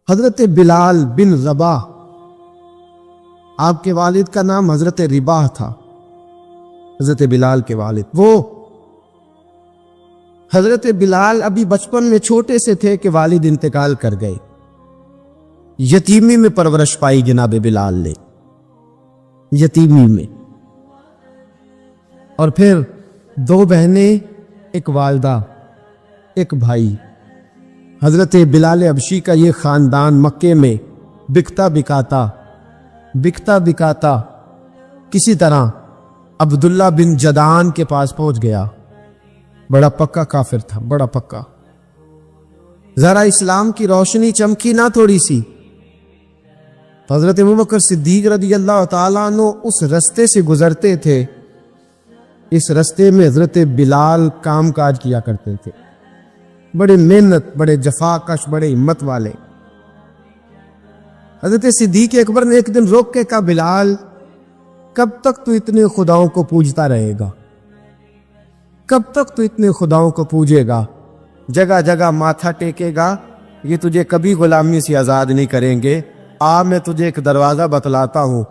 حضرت بلال بن رباح، آپ کے والد کا نام حضرت رباح تھا، حضرت بلال کے والد۔ وہ حضرت بلال ابھی بچپن میں چھوٹے سے تھے کہ والد انتقال کر گئے، یتیمی میں پرورش پائی جناب بلال نے، یتیمی میں، اور پھر 2 بہنیں، ایک والدہ، ایک بھائی۔ حضرت بلال حبشی کا یہ خاندان مکے میں بکتا بکاتا کسی طرح عبداللہ بن جدعان کے پاس پہنچ گیا۔ بڑا پکا کافر تھا، بڑا پکا۔ ذرا اسلام کی روشنی چمکی نہ تھوڑی سی، حضرت ابوبکر صدیق رضی اللہ تعالیٰ عنہ اس رستے سے گزرتے تھے۔ اس رستے میں حضرت بلال کام کاج کیا کرتے تھے، بڑے محنت، بڑے جفاکش، بڑے ہمت والے۔ حضرت صدیق اکبر نے ایک دن روک کے کہا، بلال کب تک تو اتنے خداؤں کو پوجتا رہے گا؟ کب تک تو اتنے خداؤں کو پوجے گا، جگہ جگہ ماتھا ٹیکے گا؟ یہ تجھے کبھی غلامی سے آزاد نہیں کریں گے۔ میں تجھے ایک دروازہ بتلاتا ہوں،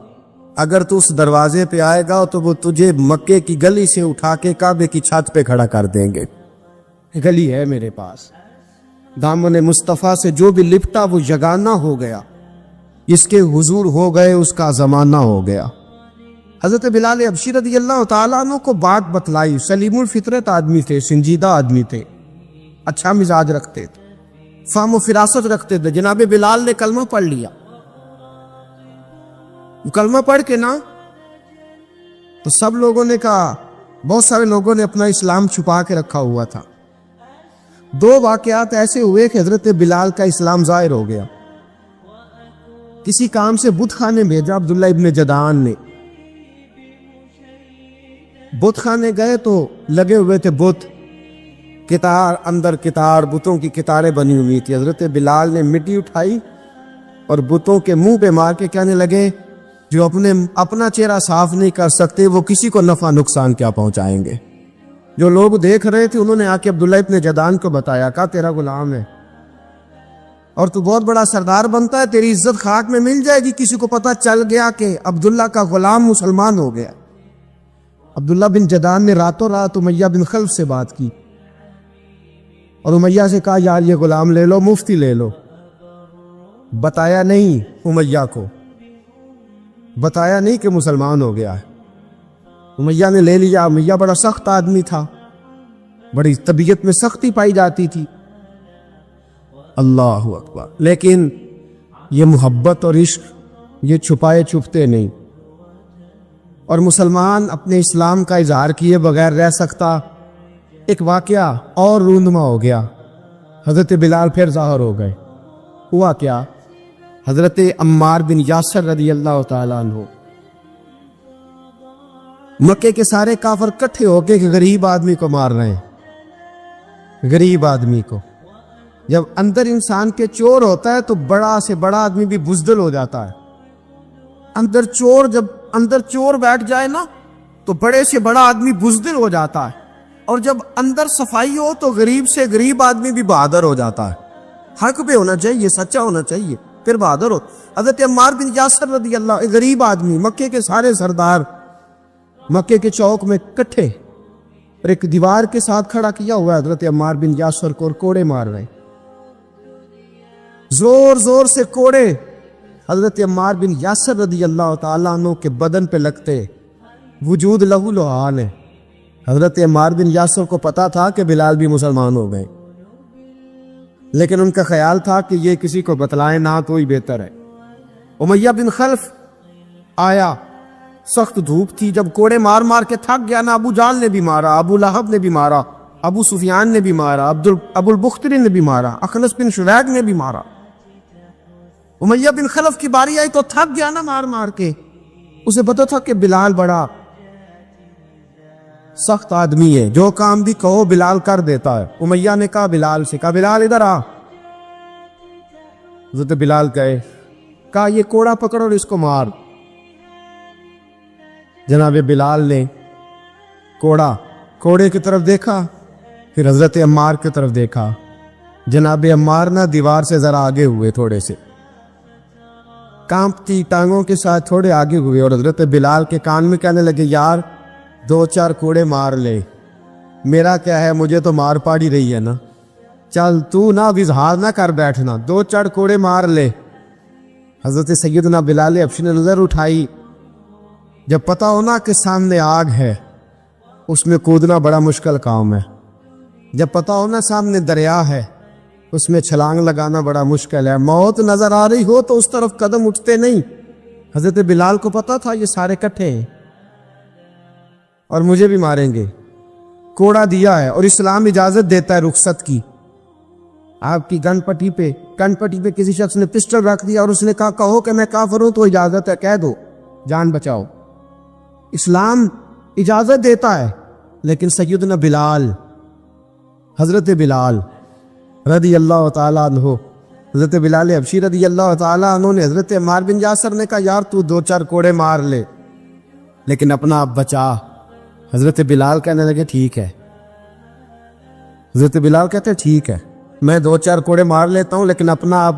اگر تو اس دروازے پہ آئے گا تو وہ تجھے مکے کی گلی سے اٹھا کے کعبے کی چھت پہ کھڑا کر دیں گے۔ گلی ہے میرے پاس، دامن مصطفیٰ سے جو بھی لپٹا وہ یگانہ ہو گیا، اس کے حضور ہو گئے، اس کا زمانہ ہو گیا۔ حضرت بلال حبشی رضی اللہ تعالیٰ عنہ کو بات بتلائی۔ سلیم الفطرت آدمی تھے، سنجیدہ آدمی تھے، اچھا مزاج رکھتے تھے، فہم و فراست رکھتے تھے۔ جناب بلال نے کلمہ پڑھ لیا۔ کلمہ پڑھ کے نا تو سب لوگوں نے کہا، بہت سارے لوگوں نے اپنا اسلام چھپا کے رکھا ہوا تھا۔ 2 واقعات ایسے ہوئے کہ حضرت بلال کا اسلام ظاہر ہو گیا۔ کسی کام سے بت خانے بھیجا عبداللہ ابن جدعان نے، بت خانے گئے تو لگے ہوئے تھے بت، کتار اندر کتار، بتوں کی کتاریں بنی ہوئی تھی۔ حضرت بلال نے مٹی اٹھائی اور بتوں کے منہ پہ مار کے کہنے لگے، جو اپنا چہرہ صاف نہیں کر سکتے وہ کسی کو نفع نقصان کیا پہنچائیں گے۔ جو لوگ دیکھ رہے تھے انہوں نے آ کے عبداللہ ابن جدعان کو بتایا، کہا تیرا غلام ہے اور تو بہت بڑا سردار بنتا ہے، تیری عزت خاک میں مل جائے گی کسی کو پتہ چل گیا کہ عبداللہ کا غلام مسلمان ہو گیا۔ عبداللہ بن جدعان نے راتوں رات امیہ بن خلف سے بات کی اور امیہ سے کہا، یار یہ غلام لے لو، مفتی لے لو۔ بتایا نہیں امیہ کو، بتایا نہیں کہ مسلمان ہو گیا ہے۔ امیہ نے لے لیا۔ امیہ بڑا سخت آدمی تھا، بڑی طبیعت میں سختی پائی جاتی تھی، اللہ اکبر، لیکن یہ محبت اور عشق یہ چھپائے چھپتے نہیں، اور مسلمان اپنے اسلام کا اظہار کیے بغیر رہ سکتا۔ ایک واقعہ اور رونما ہو گیا، حضرت بلال پھر ظاہر ہو گئے۔ ہوا کیا؟ حضرت عمار بن یاسر رضی اللہ تعالیٰ عنہ، مکے کے سارے کافر کٹھے ہو کے غریب آدمی کو مار رہے ہیں۔ غریب آدمی کو، جب اندر انسان کے چور ہوتا ہے تو بڑا سے بڑا آدمی بھی بزدل ہو جاتا ہے۔ جب اندر چور بیٹھ جائے نا تو بڑے سے بڑا آدمی بزدل ہو جاتا ہے، اور جب اندر صفائی ہو تو غریب سے غریب آدمی بھی بہادر ہو جاتا ہے۔ حق پہ ہونا چاہیے، سچا ہونا چاہیے، پھر بہادر ہو۔ حضرت عمار بن یاسر رضی اللہ، ایک غریب آدمی، مکے کے سارے سردار مکے کے چوک میں کٹھے، اور ایک دیوار کے ساتھ کھڑا کیا ہوا ہے حضرت عمار بن یاسر کو، اور کوڑے مار رہے، زور زور سے کوڑے حضرت عمار بن یاسر رضی اللہ تعالیٰ عنہ کے بدن پہ لگتے، وجود لہو لہان ہے۔ حضرت عمار بن یاسر کو پتا تھا کہ بلال بھی مسلمان ہو گئے، لیکن ان کا خیال تھا کہ یہ کسی کو بتلائیں نہ تو ہی بہتر ہے۔ امیہ بن خلف آیا، سخت دھوپ تھی، جب کوڑے مار مار کے تھک گیا نا، ابو جال نے بھی مارا، ابو لہب نے بھی مارا، ابو سفیان نے بھی مارا، ابو البختری نے بھی مارا، اخنس بن شریک نے بھی مارا۔ امیہ بن خلف کی باری آئی تو تھک گیا نا مار مار کے، اسے پتا تھا کہ بلال بڑا سخت آدمی ہے، جو کام بھی کہو بلال کر دیتا ہے۔ امیہ نے کہا بلال سے، کہا بلال ادھر آ۔ حضرت بلال گئے، کہا یہ کوڑا پکڑ اور اس کو مار۔ جناب بلال نے کوڑے کی طرف دیکھا، پھر حضرت عمار کی طرف دیکھا، جناب عمار نہ دیوار سے ذرا آگے ہوئے، تھوڑے سے کانپتی ٹانگوں کے ساتھ تھوڑے آگے ہوئے، اور حضرت بلال کے کان میں کہنے لگے یار 2-4 کوڑے مار لے، میرا کیا ہے، مجھے تو مار پاڑی رہی ہے نا، چل تو نہ اب اظہار نہ کر بیٹھنا، 2-4 کوڑے مار لے۔ حضرت سیدنا بلال حبشی نے نظر اٹھائی، جب پتہ ہونا کہ سامنے آگ ہے اس میں کودنا بڑا مشکل کام ہے، جب پتہ ہونا سامنے دریا ہے اس میں چھلانگ لگانا بڑا مشکل ہے، موت نظر آ رہی ہو تو اس طرف قدم اٹھتے نہیں۔ حضرت بلال کو پتا تھا یہ سارے کٹھے ہیں اور مجھے بھی ماریں گے، کوڑا دیا ہے اور اسلام اجازت دیتا ہے رخصت کی۔ آپ کی کن پٹی پہ کسی شخص نے پسٹل رکھ دیا اور اس نے کہا کہو کہ میں کافر ہوں تو اجازت ہے، کہہ دو، جان بچاؤ، اسلام اجازت دیتا ہے۔ لیکن سیدنا بلال، حضرت بلال رضی اللہ تعالیٰ عنہ، حضرت بلال حبشی رضی اللہ تعالیٰ عنہ نے حضرت عمار بن یاسر نے کہا یار تو 2-4 کوڑے مار لے لیکن اپنا آپ بچا۔ حضرت بلال کہنے لگے ٹھیک ہے، حضرت بلال کہتے ٹھیک ہے میں 2-4 کوڑے مار لیتا ہوں لیکن اپنا آپ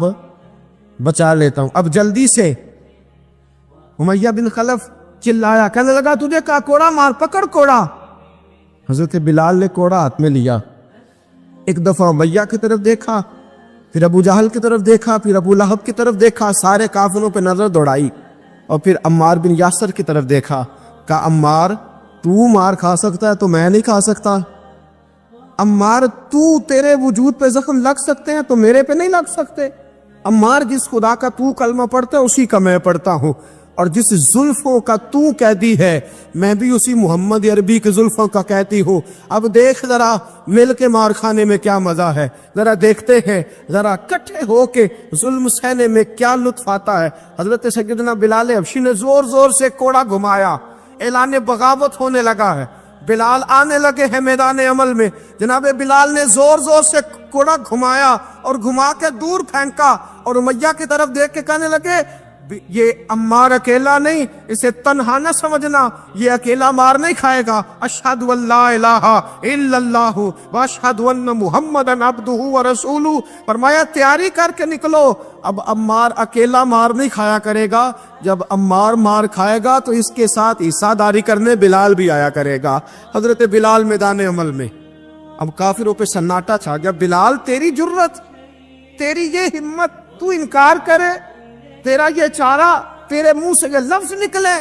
بچا لیتا ہوں۔ اب جلدی سے امیہ بن خلف چلایا، کہنے لگا تجھے کہا کوڑا مار، پکڑ کوڑا۔ حضرت بلال نے کوڑا ہاتھ میں لیا، ایک دفعہ امیہ کی طرف دیکھا، پھر ابو جہل کی طرف دیکھا، پھر ابو لہب کی طرف دیکھا، سارے کافروں پہ نظر دوڑائی، اور پھر عمار بن یاسر کی طرف دیکھا، کہا عمار تو مار کھا سکتا ہے تو میں نہیں کھا سکتا، عمار تیرے وجود پہ زخم لگ سکتے ہیں تو میرے پہ نہیں لگ سکتے، عمار جس خدا کا تو کلمہ پڑھتا ہے اسی کا میں پڑھتا ہوں، اور جس زلفوں کا تو قیدی ہے میں بھی اسی محمد عربی کے زلفوں کا قیدی ہوں۔ اب دیکھ ذرا مل کے مار کھانے میں کیا مزہ ہے، ذرا دیکھتے ہیں ذرا کٹھے ہو کے ظلم سہنے میں کیا لطف آتا ہے۔ حضرت سیدنا بلال حبشی نے زور زور سے کوڑا گھمایا، اعلان بغاوت ہونے لگا ہے، بلال آنے لگے ہیں میدان عمل میں۔ جناب بلال نے زور زور سے کوڑا گھمایا اور گھما کے دور پھینکا، اور امیہ کی طرف دیکھ کے کہنے لگے یہ عمار اکیلا نہیں، اسے تنہا نہ سمجھنا، یہ اکیلا مار نہیں کھائے گا۔ اشہد ان لا الہ الا اللہ واشہد ان محمدن عبدہ ورسولہ، فرمایا تیاری کر کے نکلو، اب عمار اکیلا مار نہیں کھایا کرے گا، جب عمار مار کھائے گا تو اس کے ساتھ عیسیٰ داری کرنے بلال بھی آیا کرے گا۔ حضرت بلال میدان عمل میں، اب کافروں پہ سناٹا چھا گیا۔ بلال تیری جرت، تیری یہ ہمت، تو انکار کرے، تیرا یہ چارہ، تیرے منہ سے یہ لفظ نکلے،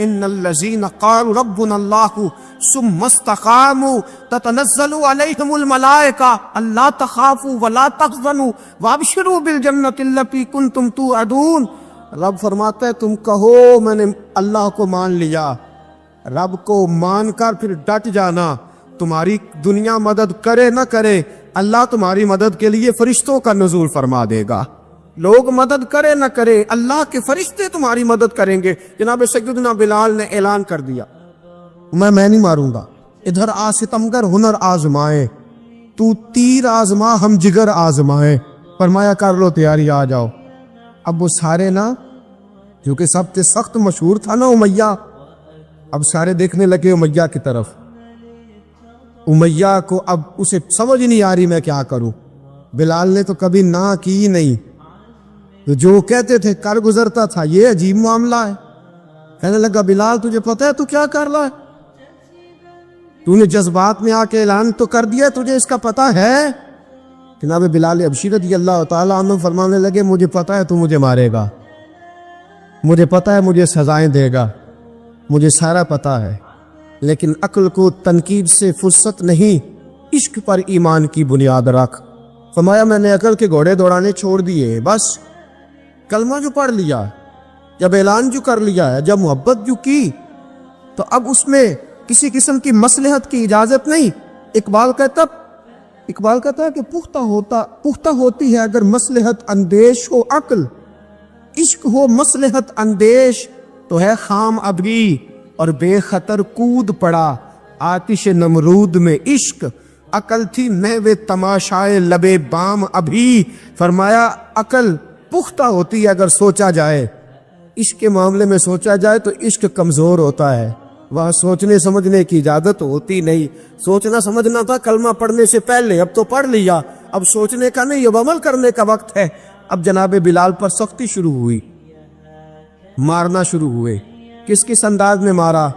ان الذین قالوا ربنا اللہ ثم استقاموا تتنزل علیہم الملائکہ الا تخافوا ولا تحزنوا وابشروا بالجنۃ التی کنتم توعدون۔ رب فرماتا ہے تم کہو میں نے اللہ کو مان لیا، رب کو مان کر پھر ڈٹ جانا، تمہاری دنیا مدد کرے نہ کرے اللہ تمہاری مدد کے لیے فرشتوں کا نزول فرما دے گا، لوگ مدد کرے نہ کرے اللہ کے فرشتے تمہاری مدد کریں گے۔ جناب سیدنا بلال نے اعلان کر دیا میں نہیں ماروں گا، ادھر آ ستمگر ہنر آزمائے، تو تیر آزما ہم جگر آزمائے، فرمایا کر لو تیاری آ جاؤ۔ اب وہ سارے نا، کیونکہ سب سے سخت مشہور تھا نا امیہ، اب سارے دیکھنے لگے امیہ کی طرف۔ امیہ کو اب اسے سمجھ نہیں آ رہی میں کیا کروں، بلال نے تو کبھی نہ کی نہیں، جو کہتے تھے کر گزرتا تھا، یہ عجیب معاملہ ہے۔ کہنے لگا بلال تجھے پتہ ہے تو کیا کر رہا ہے، تو نے جذبات میں آ کے اعلان تو کر دیا، تجھے اس کا پتہ ہے؟ جناب بلال حبشی رضی اللہ تعالیٰ عنہ فرمانے لگے مجھے پتہ ہے تو مجھے مارے گا، مجھے پتہ ہے مجھے سزائیں دے گا، مجھے سارا پتہ ہے، لیکن عقل کو تنقید سے فرصت نہیں، عشق پر ایمان کی بنیاد رکھ۔ فرمایا میں نے عقل کے گھوڑے دوڑانے چھوڑ دیے، بس کلمہ جو پڑھ لیا، جب اعلان جو کر لیا ہے، جب محبت جو کی، تو اب اس میں کسی قسم کی مصلحت کی اجازت نہیں۔ اقبال کہتا ہے کہ پختہ ہوتی ہے اگر مصلحت اندیش ہو عقل، عشق ہو مصلحت اندیش تو ہے خام ابری اور بے خطر کود پڑا آتش نمرود میں عشق، عقل تھی محو تماشائے لبے بام ابھی۔ فرمایا عقل پختہ ہوتی ہے اگر سوچا جائے، عشق کے معاملے میں سوچا جائے تو عشق کمزور ہوتا ہے، وہاں سوچنے سمجھنے کی اجازت ہوتی نہیں. سوچنا سمجھنا تھا کلمہ پڑھنے سے پہلے، اب تو پڑھ لیا، اب سوچنے کا نہیں، اب عمل کرنے کا وقت ہے. اب جناب بلال پر سختی شروع ہوئی، مارنا شروع ہوئے. کس انداز میں مارا؟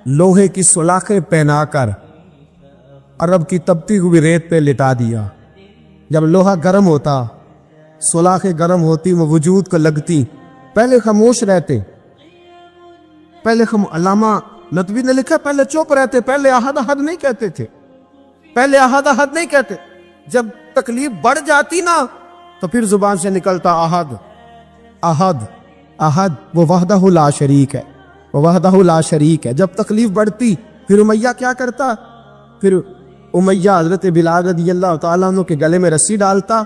لوہے کی سلاخیں پہنا کر عرب کی تپتی ہوئی ریت پہ لٹا دیا. جب لوہا گرم ہوتا، سلاخیں گرم ہوتی، وہ وجود کو لگتی. پہلے خاموش رہتے، پہلے علامہ ندوی نے لکھا پہلے چپ رہتے، پہلے احد احد نہیں کہتے تھے، پہلے احد احد نہیں کہتے. جب تکلیف بڑھ جاتی نا تو پھر زبان سے نکلتا احد احد احد. وہ وحدہ لا شریک ہے، وہ وحدہ لا شریک ہے. جب تکلیف بڑھتی پھر امیہ کیا کرتا؟ پھر امیہ حضرت بلال رضی اللہ تعالیٰ عنہ کے گلے میں رسی ڈالتا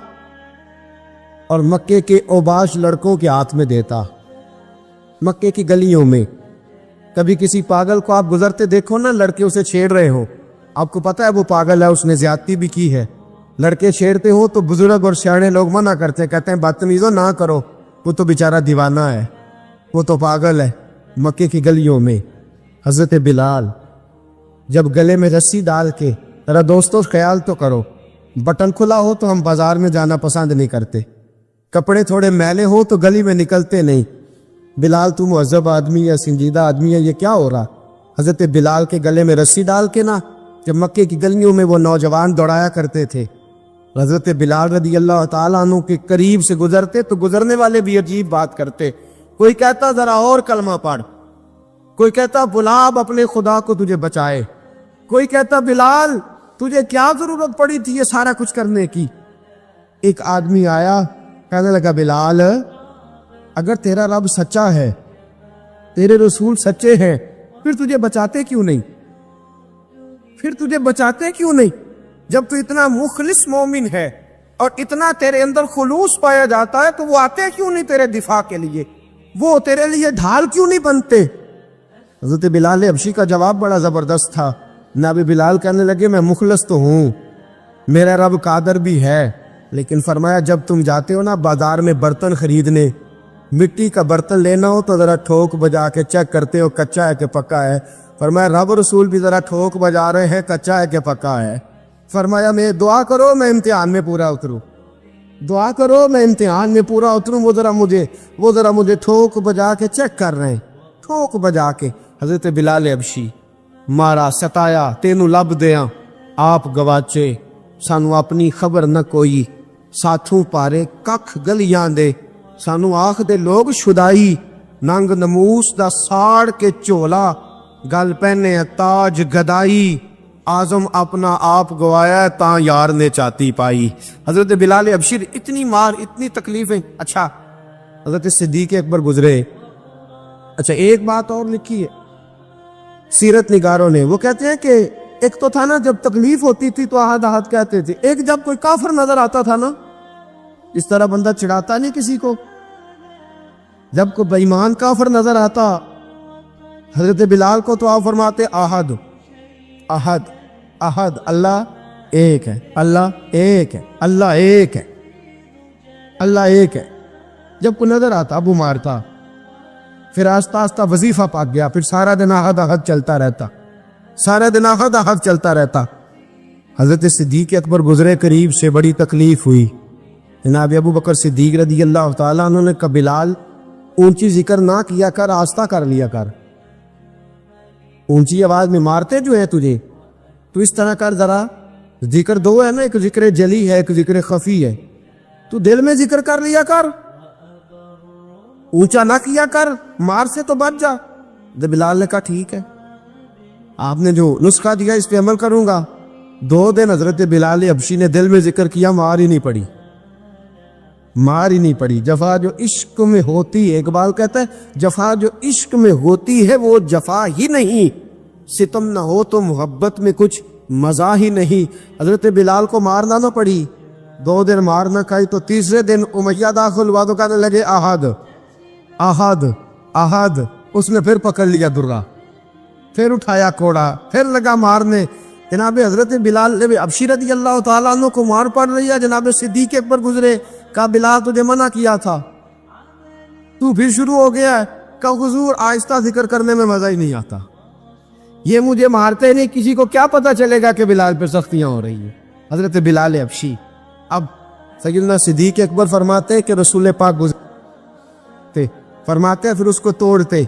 اور مکے کے اوباش لڑکوں کے ہاتھ میں دیتا. مکے کی گلیوں میں کبھی کسی پاگل کو آپ گزرتے دیکھو نا، لڑکے اسے چھیڑ رہے ہو، آپ کو پتا ہے وہ پاگل ہے، اس نے زیادتی بھی کی ہے. لڑکے چھیڑتے ہو تو بزرگ اور سیانے لوگ منع کرتے، کہتے ہیں بدتمیزوں نہ کرو، وہ تو بیچارہ دیوانہ ہے، وہ تو پاگل ہے. مکے کی گلیوں میں حضرت بلال جب گلے میں رسی ڈال کے، ذرا دوستو خیال تو کرو، بٹن کھلا ہو تو ہم بازار میں جانا پسند نہیں کرتے، کپڑے تھوڑے میلے ہو تو گلی میں نکلتے نہیں. بلال تو مہذب آدمی ہے، سنجیدہ آدمی ہے، یہ کیا ہو رہا؟ حضرت بلال کے گلے میں رسی ڈال کے نا، جب مکے کی گلیوں میں وہ نوجوان دوڑایا کرتے تھے، حضرت بلال رضی اللہ تعالیٰ عنہ کے قریب سے گزرتے تو گزرنے والے بھی عجیب بات کرتے. کوئی کہتا ذرا اور کلمہ پڑھ، کوئی کہتا بلا اب اپنے خدا کو تجھے بچائے، کوئی کہتا بلال تجھے کیا ضرورت پڑی تھی یہ سارا کچھ کرنے کی. ایک آدمی آیا کہنے لگا بلال اگر تیرا رب سچا ہے، تیرے رسول سچے ہیں، پھر تجھے بچاتے کیوں نہیں؟ پھر تجھے بچاتے کیوں نہیں؟ جب تو اتنا مخلص مومن ہے اور اتنا تیرے اندر خلوص پایا جاتا ہے تو وہ آتے کیوں نہیں تیرے دفاع کے لیے؟ وہ تیرے لیے ڈھال کیوں نہیں بنتے؟ حضرت بلال حبشی کا جواب بڑا زبردست تھا. نبی بلال کہنے لگے میں مخلص تو ہوں، میرا رب قادر بھی ہے، لیکن فرمایا جب تم جاتے ہو نا بازار میں برتن خریدنے، مٹی کا برتن لینا ہو تو ذرا ٹھوک بجا کے چیک کرتے ہو کچا ہے کہ پکا ہے. فرمایا رب رسول بھی ذرا ٹھوک بجا رہے ہیں کچا ہے کہ پکا ہے. فرمایا میں دعا کرو میں امتحان میں پورا اتروں، دعا کرو میں امتحان میں پورا اتروں. وہ ذرا مجھے ٹھوک بجا کے چیک کر رہے ہیں، ٹھوک بجا کے. حضرت بلال حبشی مارا ستایا تینوں لب دیاں آپ گواچے، سانو اپنی خبر نہ کوئی، ساتھوں پارے ککھ گلیاں دے، سانو آخ دے لوگ شدائی، ننگ نموس دا ساڑ کے چولا، گل پہنے تاج گدائی، آزم اپنا آپ گوایا تاں یار نے چاتی پائی. حضرت بلال حبشی اتنی مار، اتنی تکلیفیں. اچھا حضرت صدیق اکبر گزرے. اچھا ایک بات اور لکھی ہے سیرت نگاروں نے، وہ کہتے ہیں کہ ایک تو تھا نا جب تکلیف ہوتی تھی تو احد احد کہتے تھے، ایک جب کوئی کافر نظر آتا تھا نا، اس طرح بندہ چڑھاتا نہیں کسی کو، جب کوئی بے ایمان کافر نظر آتا حضرت بلال کو تو آپ فرماتے احد احد احد، اللہ ایک ہے، اللہ ایک ہے، اللہ ایک ہے، اللہ ایک ہے. جب کوئی نظر آتا ابو مارتا، پھر آہستہ آہستہ وظیفہ پاک گیا، پھر سارا دن احد احد چلتا رہتا، سارا دن احد احد چلتا رہتا. حضرت صدیق اکبر گزرے قریب سے، بڑی تکلیف ہوئی. جناب ابو بکر صدیق رضی اللہ تعالیٰ عنہ نے کہا بلال اونچی ذکر نہ کیا کر، آہستہ کر لیا کر، اونچی آواز میں مارتے جو ہے تجھے تو اس طرح کر، ذرا ذکر دو ہے نا، ایک ذکر جلی ہے ایک ذکر خفی ہے، تو دل میں ذکر کر لیا کر، اونچا نہ کیا کر، مار سے تو بچ جا. بلال نے کہا ٹھیک ہے، آپ نے جو نسخہ دیا اس پہ عمل کروں گا. 2 دن حضرت بلال حبشی نے دل میں ذکر کیا، مار ہی نہیں پڑی، مار ہی نہیں پڑی. جفا جو عشق میں ہوتی ہے، اقبال کہتا ہے جفا جو عشق میں ہوتی ہے وہ جفا ہی نہیں، ستم نہ ہو تو محبت میں کچھ مزہ ہی نہیں. حضرت بلال کو مارنا نہ پڑی، 2 دن مار نہ کھائی تو تیسرے دن امیہ داخل ہوا تو کہنے لگے احد احد احد. اس نے پھر پکڑ لیا درا، پھر اٹھایا کوڑا، پھر لگا مارنے. جناب حضرت بلال حبشی رضی اللہ تعالیٰ عنہ کو مار پڑ رہی ہے. جناب صدیق اکبر گزرے، کہا بلال تجھے منع کیا تھا، تو پھر شروع ہو گیا ہے. کہا حضور آہستہ ذکر کرنے میں مزہ ہی نہیں آتا، یہ مجھے مارتے نہیں، کسی کو کیا پتا چلے گا کہ بلال پہ سختیاں ہو رہی ہیں. حضرت بلال حبشی. اب سیدنا صدیق اکبر فرماتے ہیں کہ رسول پاک گزرتے، فرماتے ہیں پھر اس کو توڑتے،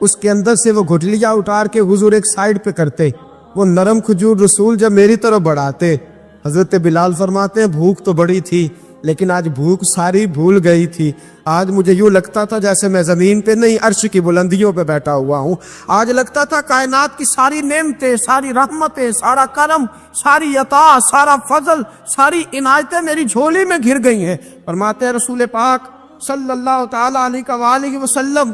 اس کے اندر سے وہ گھٹلیاں اٹھار کے حضور ایک سائیڈ پہ کرتے، وہ نرم کھجور رسول جب میری طرف بڑھاتے. حضرت بلال فرماتے ہیں بھوک تو بڑی تھی لیکن آج بھوک ساری بھول گئی تھی. آج مجھے یوں لگتا تھا جیسے میں زمین پہ نہیں عرش کی بلندیوں پہ بیٹھا ہوا ہوں. آج لگتا تھا کائنات کی ساری نعمتیں، ساری رحمتیں، سارا کرم، ساری عطا، سارا فضل، ساری عنایتیں میری جھولی میں گھر گئی ہیں. فرماتے ہیں رسول پاک صلی اللہ تعالی علیہ وآلہ وسلم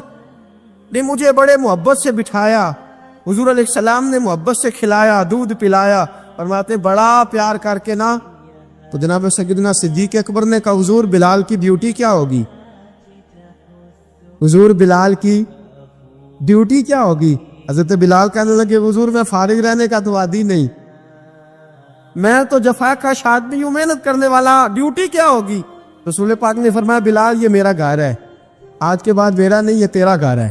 نے مجھے بڑے محبت سے بٹھایا، حضور علیہ السلام نے محبت سے کھلایا، دودھ پلایا. فرماتے بڑا پیار کر کے نا. تو جناب سیدنا صدیق اکبر نے کہا حضور بلال کی ڈیوٹی کیا ہوگی؟ حضور بلال کی ڈیوٹی کیا ہوگی؟ حضرت بلال کہنے لگے حضور میں فارغ رہنے کا تو عادی نہیں، میں تو جفا کا آدمی ہوں، محنت کرنے والا، ڈیوٹی کیا ہوگی؟ رسول پاک نے فرمایا بلال یہ میرا گھر ہے، آج کے بعد میرا نہیں یہ تیرا گھر ہے.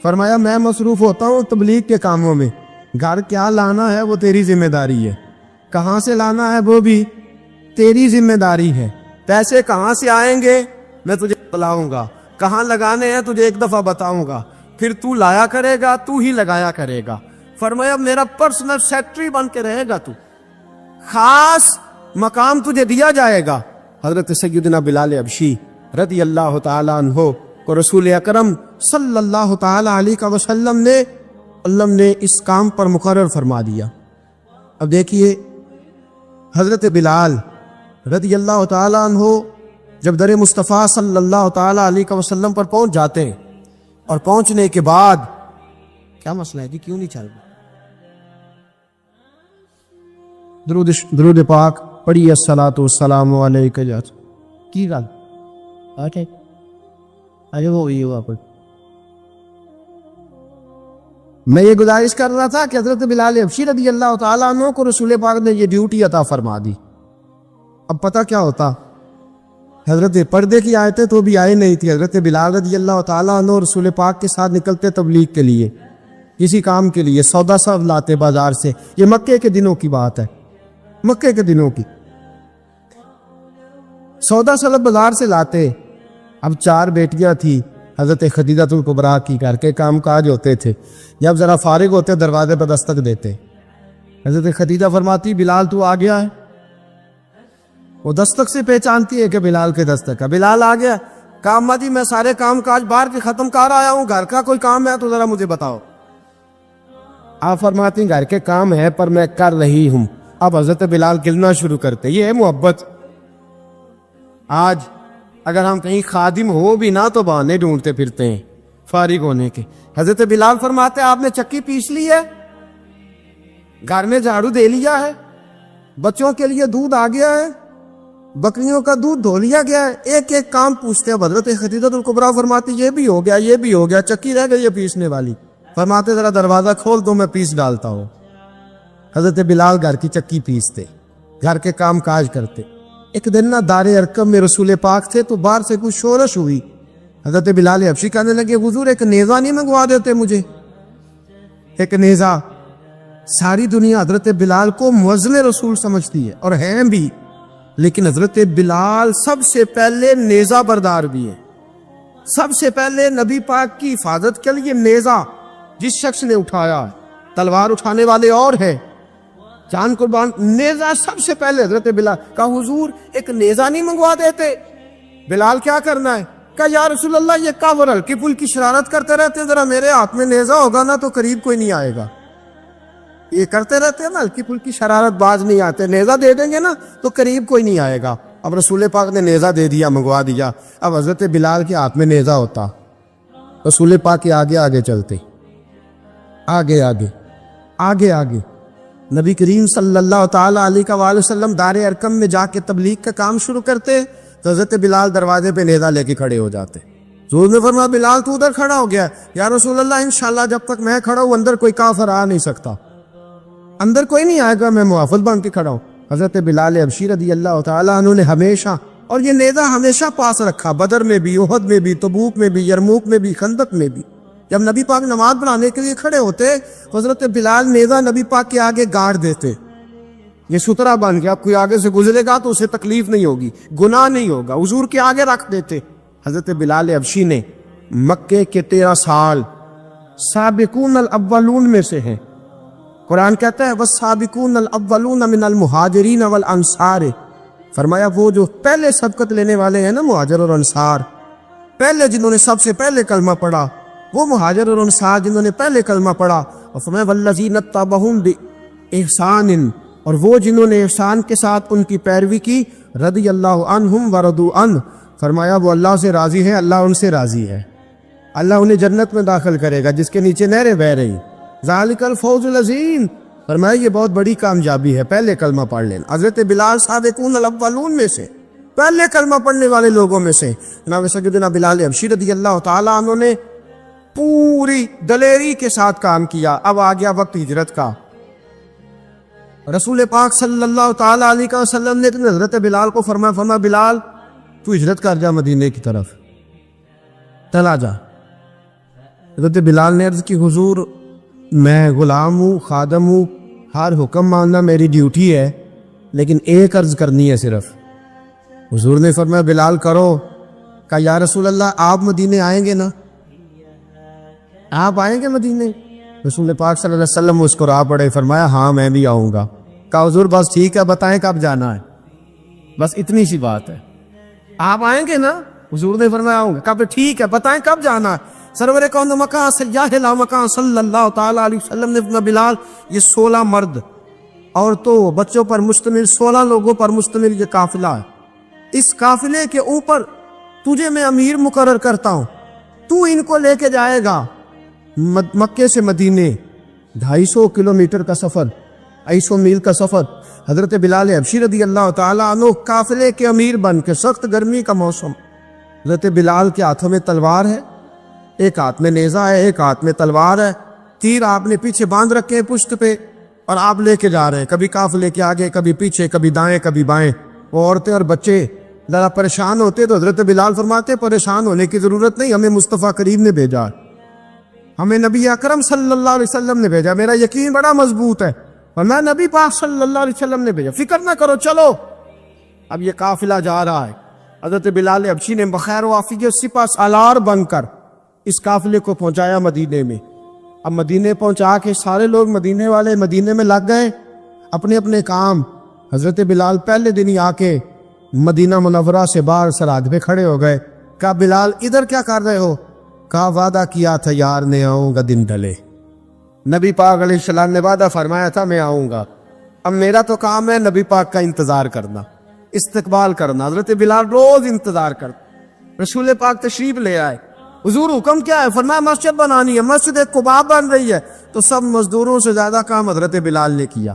فرمایا میں مصروف ہوتا ہوں تبلیغ کے کاموں میں، گھر کیا لانا ہے وہ تیری ذمہ داری ہے، کہاں سے لانا ہے وہ بھی تیری ذمہ داری ہے، پیسے کہاں سے آئیں گے میں تجھے بتلاؤں گا، کہاں لگانے ہیں تجھے ایک دفعہ بتاؤں گا، پھر تو لایا کرے گا، تو ہی لگایا کرے گا. فرمایا میرا پرسنل سیکرٹری بن کے رہے گا، تو خاص مقام تجھے دیا جائے گا. حضرت سیدنا بلال حبشی رضی اللہ تعالی عنہ کو رسول اکرم صلی اللہ تعالی علیہ وسلم نے اس کام پر مقرر فرما دیا. اب دیکھیے حضرت بلال رضی اللہ تعالی عنہ جب در مصطفیٰ صلی اللہ تعالی علیہ وسلم پر پہنچ جاتے ہیں، اور پہنچنے کے بعد کیا مسئلہ ہے جی کیوں نہیں چل رہا؟ درود پاک پڑھیے الصلاۃ والسلام علیک جات کی گل اوکے اجے وہ ہوئی ہوا پر. میں یہ گزارش کر رہا تھا کہ حضرت بلال حبشی رضی اللہ تعالیٰ عنہ کو رسول پاک نے یہ ڈیوٹی عطا فرما دی. اب پتہ کیا ہوتا، حضرت پردے کی آیتیں تو بھی آئی نہیں تھی، حضرت بلال رضی اللہ تعالیٰ عنہ رسول پاک کے ساتھ نکلتے تبلیغ کے لیے، کسی کام کے لیے، سودا سب لاتے بازار سے. یہ مکے کے دنوں کی بات ہے، مکے کے دنوں کی سودا سلب بازار سے لاتے. اب 4 بیٹیاں تھی حضرت خدیجہ الکبریٰ کی، گھر کے کام کاج ہوتے تھے، جب ذرا فارغ ہوتے دروازے پہ دستک دیتے. حضرت خدیجہ فرماتی بلال تو آ گیا ہے، وہ دستک سے پہچانتی ہے کہ بلال کے دستک ہے. بلال آ گیا، کام جی میں سارے کام کاج باہر کے ختم کر آیا ہوں، گھر کا کوئی کام ہے تو ذرا مجھے بتاؤ. آپ فرماتی گھر کے کام ہے پر میں کر رہی ہوں. اب حضرت بلال گلنا شروع کرتے. یہ ہے محبت. آج اگر ہم کہیں خادم ہو بھی نہ تو بہانے ڈھونڈتے پھرتے ہیں فارغ ہونے کے. حضرت بلال فرماتے آپ نے چکی پیس لی ہے، گھر میں جھاڑو دے لیا ہے، بچوں کے لیے دودھ آ گیا ہے، بکریوں کا دودھ دھو لیا گیا ہے، ایک ایک کام پوچھتے ہیں. حضرت خدیجہ الکبریٰ فرماتی یہ بھی ہو گیا، یہ بھی ہو گیا، چکی رہ گئی ہے پیسنے والی. فرماتے ذرا دروازہ کھول دو میں پیس ڈالتا ہوں. حضرت بلال گھر کی چکی پیستے، گھر کے کام کاج کرتے. ایک دن نہ دار ارقم میں رسول پاک تھے تو باہر سے کچھ شورش ہوئی. حضرت بلال حبشی کہنے لگے حضور ایک نیزہ نہیں منگوا دیتے مجھے؟ ایک نیزہ. ساری دنیا حضرت بلال کو مؤذن رسول سمجھتی ہے اور ہیں بھی، لیکن حضرت بلال سب سے پہلے نیزہ بردار بھی ہے. سب سے پہلے نبی پاک کی حفاظت کے لیے نیزہ جس شخص نے اٹھایا ہے، تلوار اٹھانے والے اور ہیں، جان قربان، نیزہ سب سے پہلے حضرت بلال. کہا حضور ایک نیزہ نہیں منگوا دیتے؟ بلال کیا کرنا ہے؟ کہا یا رسول اللہ یہ کافر ہلکی پھلکی شرارت کرتے رہتے ہیں، ذرا میرے ہاتھ میں نیزہ ہوگا نا تو قریب کوئی نہیں آئے گا. یہ کرتے رہتے ہیں نا ہلکی پھلکی شرارت، باز نہیں آتے، نیزہ دے دیں گے نا تو قریب کوئی نہیں آئے گا. اب رسول پاک نے نیزہ دے دیا، منگوا دیا. اب حضرت بلال کے ہاتھ میں نیزہ ہوتا، رسول پاک کے آگے آگے چلتے، آگے آگے آگے آگے. نبی کریم صلی اللہ تعالی علیہ وآلہ وسلم دار ارقم میں جا کے تبلیغ کا کام شروع کرتے تو حضرت بلال دروازے پہ نیزہ لے کے کھڑے ہو جاتے. حضور نے فرمایا بلال تو ادھر کھڑا ہو گیا. یا رسول اللہ انشاءاللہ جب تک میں کھڑا ہوں اندر کوئی کافر آ نہیں سکتا، اندر کوئی نہیں آئے گا، میں محافظ بن کے کھڑا ہوں. حضرت بلال حبشی رضی اللہ تعالیٰ عنہ نے ہمیشہ، اور یہ نیزہ ہمیشہ پاس رکھا، بدر میں بھی، احد میں بھی، تبوک میں بھی، یرموک میں بھی، خندق میں بھی. جب نبی پاک نماز پڑھانے کے لیے کھڑے ہوتے، حضرت بلال نیزہ نبی پاک کے آگے گاڑ دیتے، یہ سترا بن گیا، کوئی آگے سے گزرے گا تو اسے تکلیف نہیں ہوگی، گناہ نہیں ہوگا، حضور کے آگے رکھ دیتے۔ حضرت بلال حبشی نے مکے کے 13 سال سابقون الاولون میں سے ہیں۔ قرآن کہتا ہے والسابقون الاولون من المہاجرین والانصار، فرمایا وہ جو پہلے سبقت لینے والے ہیں نا مہاجر اور انصار، پہلے جنہوں نے سب سے پہلے کلمہ پڑھا، وہ مہاجر اور انصار جنہوں نے پہلے کلمہ پڑھا، اور فرمایا والذین اتبعوہم بإحسان، اور وہ جنہوں نے احسان کے ساتھ ان کی پیروی کی، رضی اللہ عنہم ورضوا عنہ، فرمایا وہ اللہ سے راضی ہے، اللہ ان سے راضی ہے، اللہ انہیں جنت میں داخل کرے گا جس کے نیچے نہریں بہ رہی، ذالک الفوز العظیم، فرمایا یہ بہت بڑی کامیابی ہے پہلے کلمہ پڑھ لینا۔ حضرت بلال سابقون الاولون میں سے، پہلے کلمہ پڑھنے والے لوگوں میں سے، جناب سیدنا بلال حبشی رضی اللہ تعالیٰ عنہ نے پوری دلیری کے ساتھ کام کیا۔ اب آ گیا وقت ہجرت کا۔ رسول پاک صلی اللہ تعالیٰ علیہ وسلم نے حضرت بلال کو فرمایا بلال تو ہجرت کر جا مدینے کی طرف، چلا جا۔ حضرت بلال نے عرض کی حضور میں غلام ہوں، خادم ہوں، ہر حکم ماننا میری ڈیوٹی ہے، لیکن ایک عرض کرنی ہے صرف۔ حضور نے فرمایا بلال کرو۔ کہا یا رسول اللہ آپ مدینے آئیں گے نا، آپ آئیں گے مدینے؟ رسول پاک صلی اللہ علیہ وسلم مسکرا پڑے، فرمایا ہاں میں بھی آؤں گا۔ کہا حضور بس ٹھیک ہے، بتائیں کب جانا ہے، بس اتنی سی بات ہے، آپ آئیں گے نا؟ حضور نے فرمایا آؤں گا۔ کہا ٹھیک ہے، بتائیں کب جانا ہے۔ سرور کون مکان سیاح لا مکان صلی اللہ تعالیٰ علیہ وسلم نے فرمایا بلال یہ 16 مرد عورتوں بچوں پر مشتمل 16 لوگوں پر مشتمل یہ قافلہ ہے، اس قافلے کے اوپر تجھے میں امیر مقرر کرتا ہوں، تو ان کو لے کے جائے گا مکے سے مدینے، 250 کلومیٹر کا سفر، 250 میل کا سفر۔ حضرت بلال حبشی رضی اللہ تعالیٰ عنہ قافلے کے امیر بن کے، سخت گرمی کا موسم، حضرت بلال کے ہاتھوں میں تلوار ہے، ایک ہاتھ میں نیزہ ہے، ایک ہاتھ میں تلوار ہے، تیر آپ نے پیچھے باندھ رکھے ہیں پشت پہ، اور آپ لے کے جا رہے ہیں، کبھی قافلے کے آگے، کبھی پیچھے، کبھی دائیں کبھی بائیں۔ وہ عورتیں اور بچے ذرا پریشان ہوتے تو حضرت بلال فرماتے پریشان ہونے کی ضرورت نہیں، ہمیں مصطفیٰ کریم نے بھیجا، ہمیں نبی اکرم صلی اللہ علیہ وسلم نے بھیجا، میرا یقین بڑا مضبوط ہے، اور میں نبی پاک صلی اللہ علیہ وسلم نے بھیجا، فکر نہ کرو چلو۔ اب یہ قافلہ جا رہا ہے، حضرت بلال حبشی نے بخیر و عافیت سپہ سالار بن کر اس قافلے کو پہنچایا مدینے میں۔ اب مدینے پہنچا کے سارے لوگ مدینے والے مدینے میں لگ گئے اپنے اپنے کام۔ حضرت بلال پہلے دن ہی آ کے مدینہ منورہ سے باہر سرحد پہ کھڑے ہو گئے۔ کہا بلال ادھر کیا کر رہے ہو؟ کہا وعدہ کیا تھا یار نے آؤں گا دن ڈلے، نبی پاک علیہ السلام نے وعدہ فرمایا تھا میں آؤں گا، اب میرا تو کام ہے نبی پاک کا انتظار کرنا، استقبال کرنا۔ حضرت بلال روز انتظار کرتا، رسول پاک تشریف لے آئے، حضور حکم کیا ہے؟ فرمایا مسجد بنانی ہے، مسجد قباء بن رہی ہے، تو سب مزدوروں سے زیادہ کام حضرت بلال نے کیا۔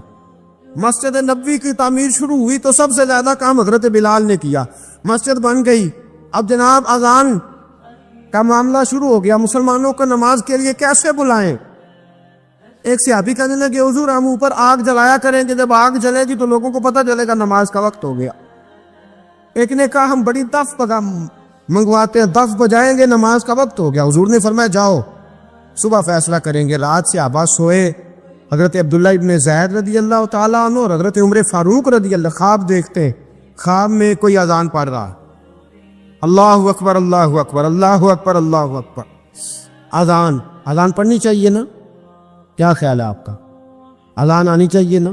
مسجد نبوی کی تعمیر شروع ہوئی تو سب سے زیادہ کام حضرت بلال نے کیا، مسجد بن گئی۔ اب جناب اذان کا معاملہ شروع ہو گیا، مسلمانوں کو نماز کے لیے کیسے بلائیں؟ ایک صحابی کہنے لگے حضور ہم اوپر آگ جلایا کریں گے، جب آگ جلے گی تو لوگوں کو پتہ چلے گا نماز کا وقت ہو گیا۔ ایک نے کہا ہم بڑی دف منگواتے ہیں، دف بجائیں گے، نماز کا وقت ہو گیا۔ حضور نے فرمایا جاؤ صبح فیصلہ کریں گے۔ رات سے صحابہ سوئے، حضرت عبداللہ ابن زید رضی اللہ تعالیٰ عنہ اور حضرت عمر فاروق رضی اللہ خواب دیکھتے ہیں، خواب میں کوئی اذان پڑھ رہا، اللہ اکبر اللہ اکبر اللہ اکبر اللہ اکبر، اذان پڑھنی چاہیے نا؟ کیا خیال ہے آپ کا؟ اذان آنی چاہیے نا؟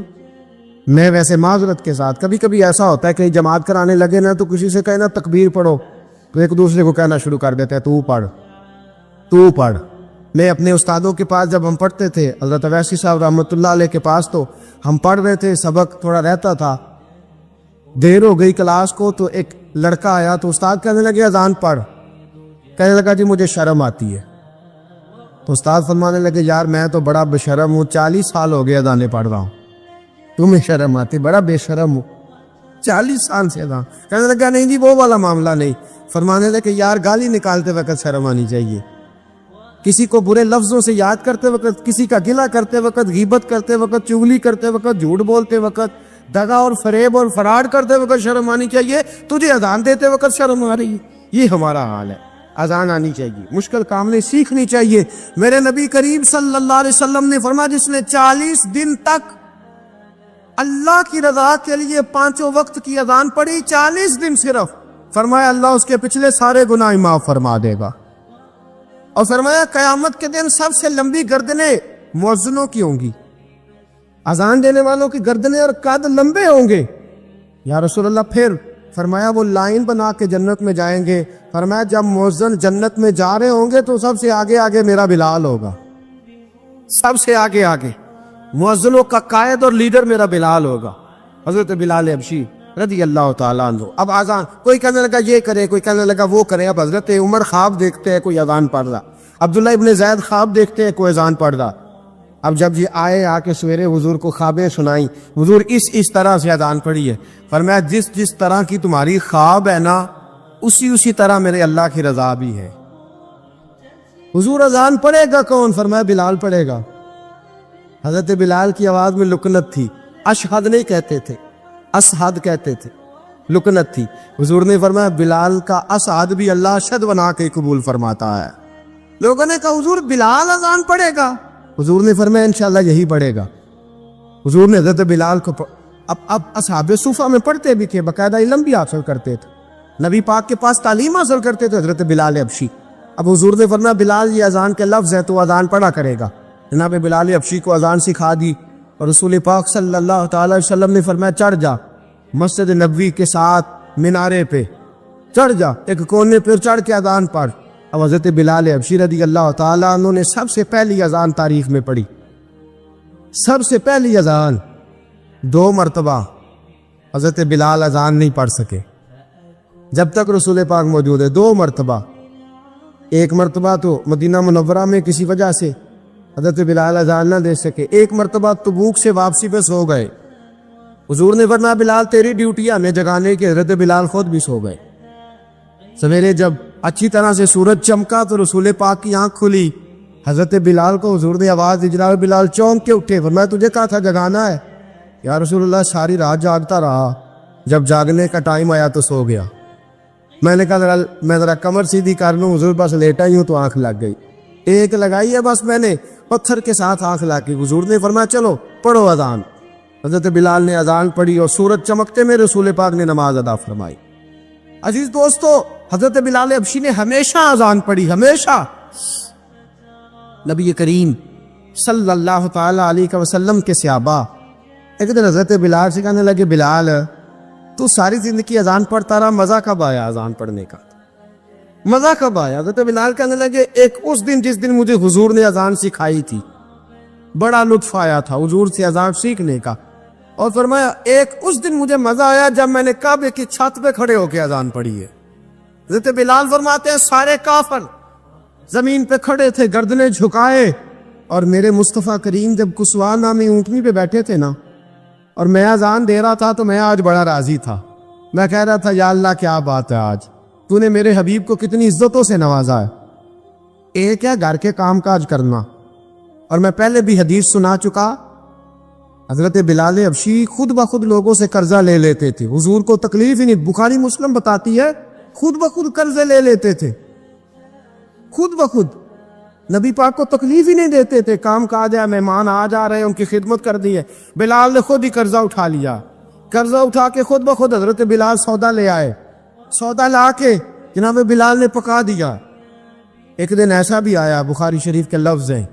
میں ویسے معذرت کے ساتھ کبھی کبھی ایسا ہوتا ہے کہ جماعت کرانے لگے نا تو کسی سے کہنا تکبیر پڑھو تو ایک دوسرے کو کہنا شروع کر دیتے ہیں تو پڑھ۔ میں اپنے استادوں کے پاس جب ہم پڑھتے تھے، حضرت ویسی صاحب رحمۃ اللہ علیہ کے پاس، تو ہم پڑھ رہے تھے، سبق تھوڑا رہتا تھا، دیر ہو گئی کلاس کو تو ایک لڑکا آیا تو استاد کہنے لگے اذان پڑھ، کہنے لگا جی مجھے شرم آتی ہے، تو استاد فرمانے لگے یار میں تو بڑا بے شرم ہوں، 40 سال ہو گئے اذانیں پڑھ رہا ہوں، تمہیں شرم آتی؟ بڑا بے شرم ہوں، 40 سال سے اذان۔ کہنے لگا نہیں جی وہ والا معاملہ نہیں، فرمانے لگے یار گالی نکالتے وقت شرم آنی چاہیے، کسی کو برے لفظوں سے یاد کرتے وقت، کسی کا گلہ کرتے وقت، غیبت کرتے وقت، چغلی کرتے وقت، جھوٹ بولتے وقت، دغا اور فریب اور فراڈ کرتے وقت شرم آنی چاہیے، تجھے اذان دیتے وقت شرم آ رہی ہے؟ یہ ہمارا حال ہے۔ اذان آنی چاہیے، مشکل کام نہیں سیکھنی چاہیے۔ میرے نبی کریم صلی اللہ علیہ وسلم نے فرمایا جس نے 40 دن تک اللہ کی رضا کے لیے 5 وقت کی اذان پڑھی، 40 دن صرف، فرمایا اللہ اس کے پچھلے سارے گناہ معاف فرما دے گا۔ اور فرمایا قیامت کے دن سب سے لمبی گردنیں مؤذنوں کی ہوں گی، اذان دینے والوں کی گردنیں اور قد لمبے ہوں گے۔ یا رسول اللہ پھر؟ فرمایا وہ لائن بنا کے جنت میں جائیں گے۔ فرمایا جب مؤذن جنت میں جا رہے ہوں گے تو سب سے آگے آگے میرا بلال ہوگا، سب سے آگے آگے مؤذنوں کا قائد اور لیڈر میرا بلال ہوگا، حضرت بلال حبشی رضی اللہ تعالیٰ عنہ۔ اب اذان کوئی کہنے لگا یہ کرے، کوئی کہنے لگا وہ کرے۔ اب حضرت عمر خواب دیکھتے ہیں، کوئی اذان پڑھ رہا، عبداللہ ابن زید خواب دیکھتے ہیں، کوئی اذان پڑھ رہا۔ اب جب یہ آئے آ کے سویرے حضور کو خوابیں سنائیں، حضور اس طرح سے اذان پڑھی ہے۔ فرمایا جس طرح کی تمہاری خواب ہے نا، اسی طرح میرے اللہ کی رضا بھی ہے۔ حضور اذان پڑھے گا کون؟ فرمایا بلال پڑھے گا۔ حضرت بلال کی آواز میں لکنت تھی، اشہد نہیں کہتے تھے، اسہد کہتے تھے، لکنت تھی۔ حضور نے فرمایا بلال کا اسہد بھی اللہ اشہد بنا کے قبول فرماتا ہے۔ لوگوں نے کہا حضور بلال اذان پڑھے گا؟ حضور نے فرمایا انشاءاللہ یہی پڑھے گا۔ حضور نے حضرت بلال کو اب اصحاب صوفہ میں پڑھتے بھی تھے، باقاعدہ علم بھی حاصل کرتے تھے، نبی پاک کے پاس تعلیم حاصل کرتے تھے حضرت بلال حبشی۔ اب حضور نے فرمایا بلال یہ اذان کے لفظ ہے تو اذان پڑھا کرے گا۔ جناب بلال حبشی کو اذان سکھا دی، اور رسول پاک صلی اللہ تعالی وسلم نے فرمایا چڑھ جا مسجد نبوی کے ساتھ مینارے پہ، چڑھ جا ایک کونے پہ چڑھ کے اذان پڑھ۔ اب حضرت بلال حبشی رضی اللہ تعالیٰ عنہ نے سب سے پہلی اذان تاریخ میں پڑھی، سب سے پہلی اذان 2 مرتبہ حضرت بلال اذان نہیں پڑھ سکے جب تک رسول پاک موجود ہے، 2 مرتبہ۔ ایک مرتبہ تو مدینہ منورہ میں کسی وجہ سے حضرت بلال اذان نہ دے سکے، ایک مرتبہ تبوک سے واپسی پہ سو گئے۔ حضور نے فرمایا بلال تیری ڈیوٹی ہمیں جگانے کی، حضرت بلال خود بھی سو گئے۔ سویرے جب اچھی طرح سے سورج چمکا تو رسول پاک کی آنکھ کھلی، حضرت بلال کو حضور نے آواز دی، جناب بلال چونک کے اٹھے، فرمایا تجھے کہا تھا جگانا ہے؟ یا رسول اللہ ساری رات جاگتا رہا، جب جاگنے کا ٹائم آیا تو سو گیا۔ میں نے کہا میں ذرا کمر سیدھی کر لوں، حضور بس لیٹا ہی ہوں تو آنکھ لگ گئی، ایک لگائی ہے بس میں نے، پتھر کے ساتھ آنکھ لگ گئی۔ حضور نے فرمایا چلو پڑھو اذان۔ حضرت بلال نے اذان پڑھی اور سورج چمکتے میں رسول پاک نے نماز ادا فرمائی۔ عزیز دوستو، حضرت بلال حبشی نے ہمیشہ اذان پڑھی، ہمیشہ۔ نبی کریم صلی اللہ تعالی علیہ وسلم کے صحابہ ایک دن حضرت بلال سے کہنے لگے بلال تو ساری زندگی اذان پڑھتا رہا، مزہ کب آیا اذان پڑھنے کا؟ مزہ کب آیا؟ حضرت بلال کہنے لگے ایک اس دن جس دن مجھے حضور نے اذان سکھائی تھی، بڑا لطف آیا تھا حضور سے اذان سیکھنے کا، اور فرمایا ایک اس دن مجھے مزہ آیا جب میں نے کعبے کی چھت پہ کھڑے ہو کے اذان پڑھی ہے۔ حضرت بلال فرماتے ہیں سارے کافر زمین پہ کھڑے تھے، گردنیں جھکائے، اور میرے مصطفیٰ کریم جب کسوا نامی اونٹنی پہ بیٹھے تھے نا، اور میں اذان دے رہا تھا تو میں آج بڑا راضی تھا، میں کہہ رہا تھا یا اللہ کیا بات ہے، آج تو نے میرے حبیب کو کتنی عزتوں سے نوازا ہے۔ ایک ہے گھر کے کام کاج کرنا، اور میں پہلے بھی حدیث سنا چکا، حضرت بلال حبشی خود بخود لوگوں سے قرضہ لے لیتے تھے، حضور کو تکلیف ہی نہیں، بخاری مسلم بتاتی ہے خود بخود قرضے لے لیتے تھے، خود بخود نبی پاک کو تکلیف ہی نہیں دیتے تھے، کام کاج ہے، مہمان آ جا رہے ہیں ان کی خدمت کر دی ہے، بلال نے خود ہی قرضہ اٹھا لیا، قرضہ اٹھا کے خود بخود حضرت بلال سودا لے آئے، سودا لا کے جناب بلال نے پکا دیا۔ ایک دن ایسا بھی آیا، بخاری شریف کے لفظ ہیں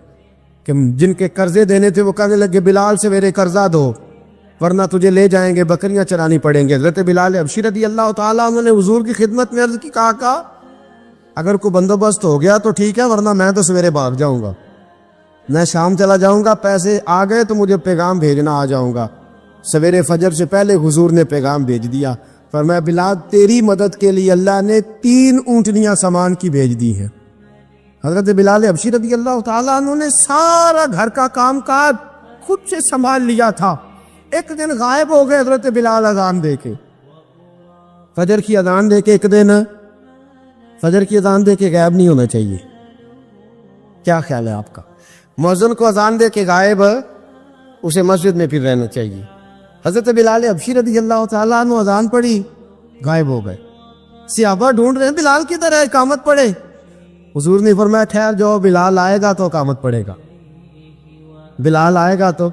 کہ جن کے قرضے دینے تھے وہ کہنے لگے بلال سے میرے قرضہ دو ورنہ تجھے لے جائیں گے، بکریاں چرانی پڑیں گے۔ حضرت بلال حبشی رضی اللہ تعالیٰ عنہ نے حضور کی خدمت میں عرض کی، کہا اگر کوئی بندوبست ہو گیا تو ٹھیک ہے، ورنہ میں تو سویرے بھاگ جاؤں گا، میں شام چلا جاؤں گا، پیسے آ گئے تو مجھے پیغام بھیجنا آ جاؤں گا۔ سویرے فجر سے پہلے حضور نے پیغام بھیج دیا، فرمایا بلال تیری مدد کے لیے اللہ نے 3 اونٹنیاں سامان کی بھیج دی ہیں۔ حضرت بلال حبشی رضی اللہ تعالیٰ عنہ نے سارا گھر کا کام کاج خود سے سنبھال لیا تھا۔ ایک دن غائب ہو گئے حضرت بلال اذان دے کے، فجر کی اذان دے کے، ایک دن فجر کی اذان دے کے غائب نہیں ہونا چاہیے۔ کیا خیال ہے آپ کا؟ مؤذن کو اذان دے کے غائب، اسے مسجد میں پھر رہنا چاہیے۔ حضرت بلال حبشی رضی اللہ تعالیٰ عنہ اذان پڑھی، غائب ہو گئے، صحابہ ڈھونڈ رہے ہیں بلال کدھر ہے، اقامت پڑھے، حضور نے فرمایا ٹھہر جاؤ، بلال آئے گا تو اقامت پڑے گا، بلال آئے گا تو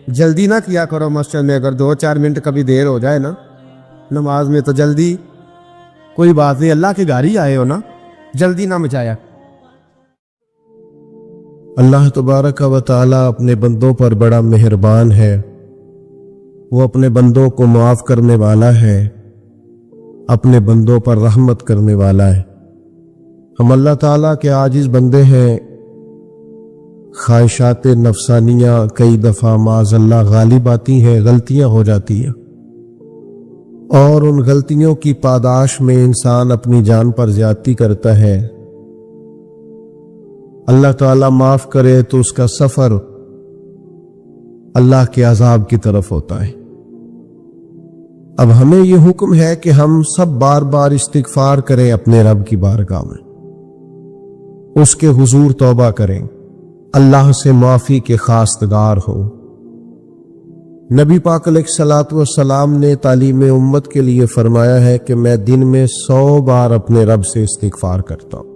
جلدی نہ کیا کرو مسجد میں، اگر 2-4 منٹ کبھی دیر ہو جائے نا نماز میں تو جلدی کوئی بات نہیں، اللہ کے گھر ہی آئے ہو نا، جلدی نہ مچایا۔ اللہ تبارک و تعالی اپنے بندوں پر بڑا مہربان ہے، وہ اپنے بندوں کو معاف کرنے والا ہے، اپنے بندوں پر رحمت کرنے والا ہے۔ ہم اللہ تعالیٰ کے عاجز بندے ہیں، خواہشات نفسانیہ کئی دفعہ معاذ اللہ غالب آتی ہیں، غلطیاں ہو جاتی ہیں، اور ان غلطیوں کی پاداش میں انسان اپنی جان پر زیادتی کرتا ہے۔ اللہ تعالیٰ معاف کرے تو اس کا سفر اللہ کے عذاب کی طرف ہوتا ہے۔ اب ہمیں یہ حکم ہے کہ ہم سب بار بار استغفار کریں اپنے رب کی بارگاہ میں، اس کے حضور توبہ کریں، اللہ سے معافی کے خواستگار ہو۔ نبی پاک علیہ الصلوۃ والسلام نے تعلیم امت کے لیے فرمایا ہے کہ میں دن میں 100 بار اپنے رب سے استغفار کرتا ہوں،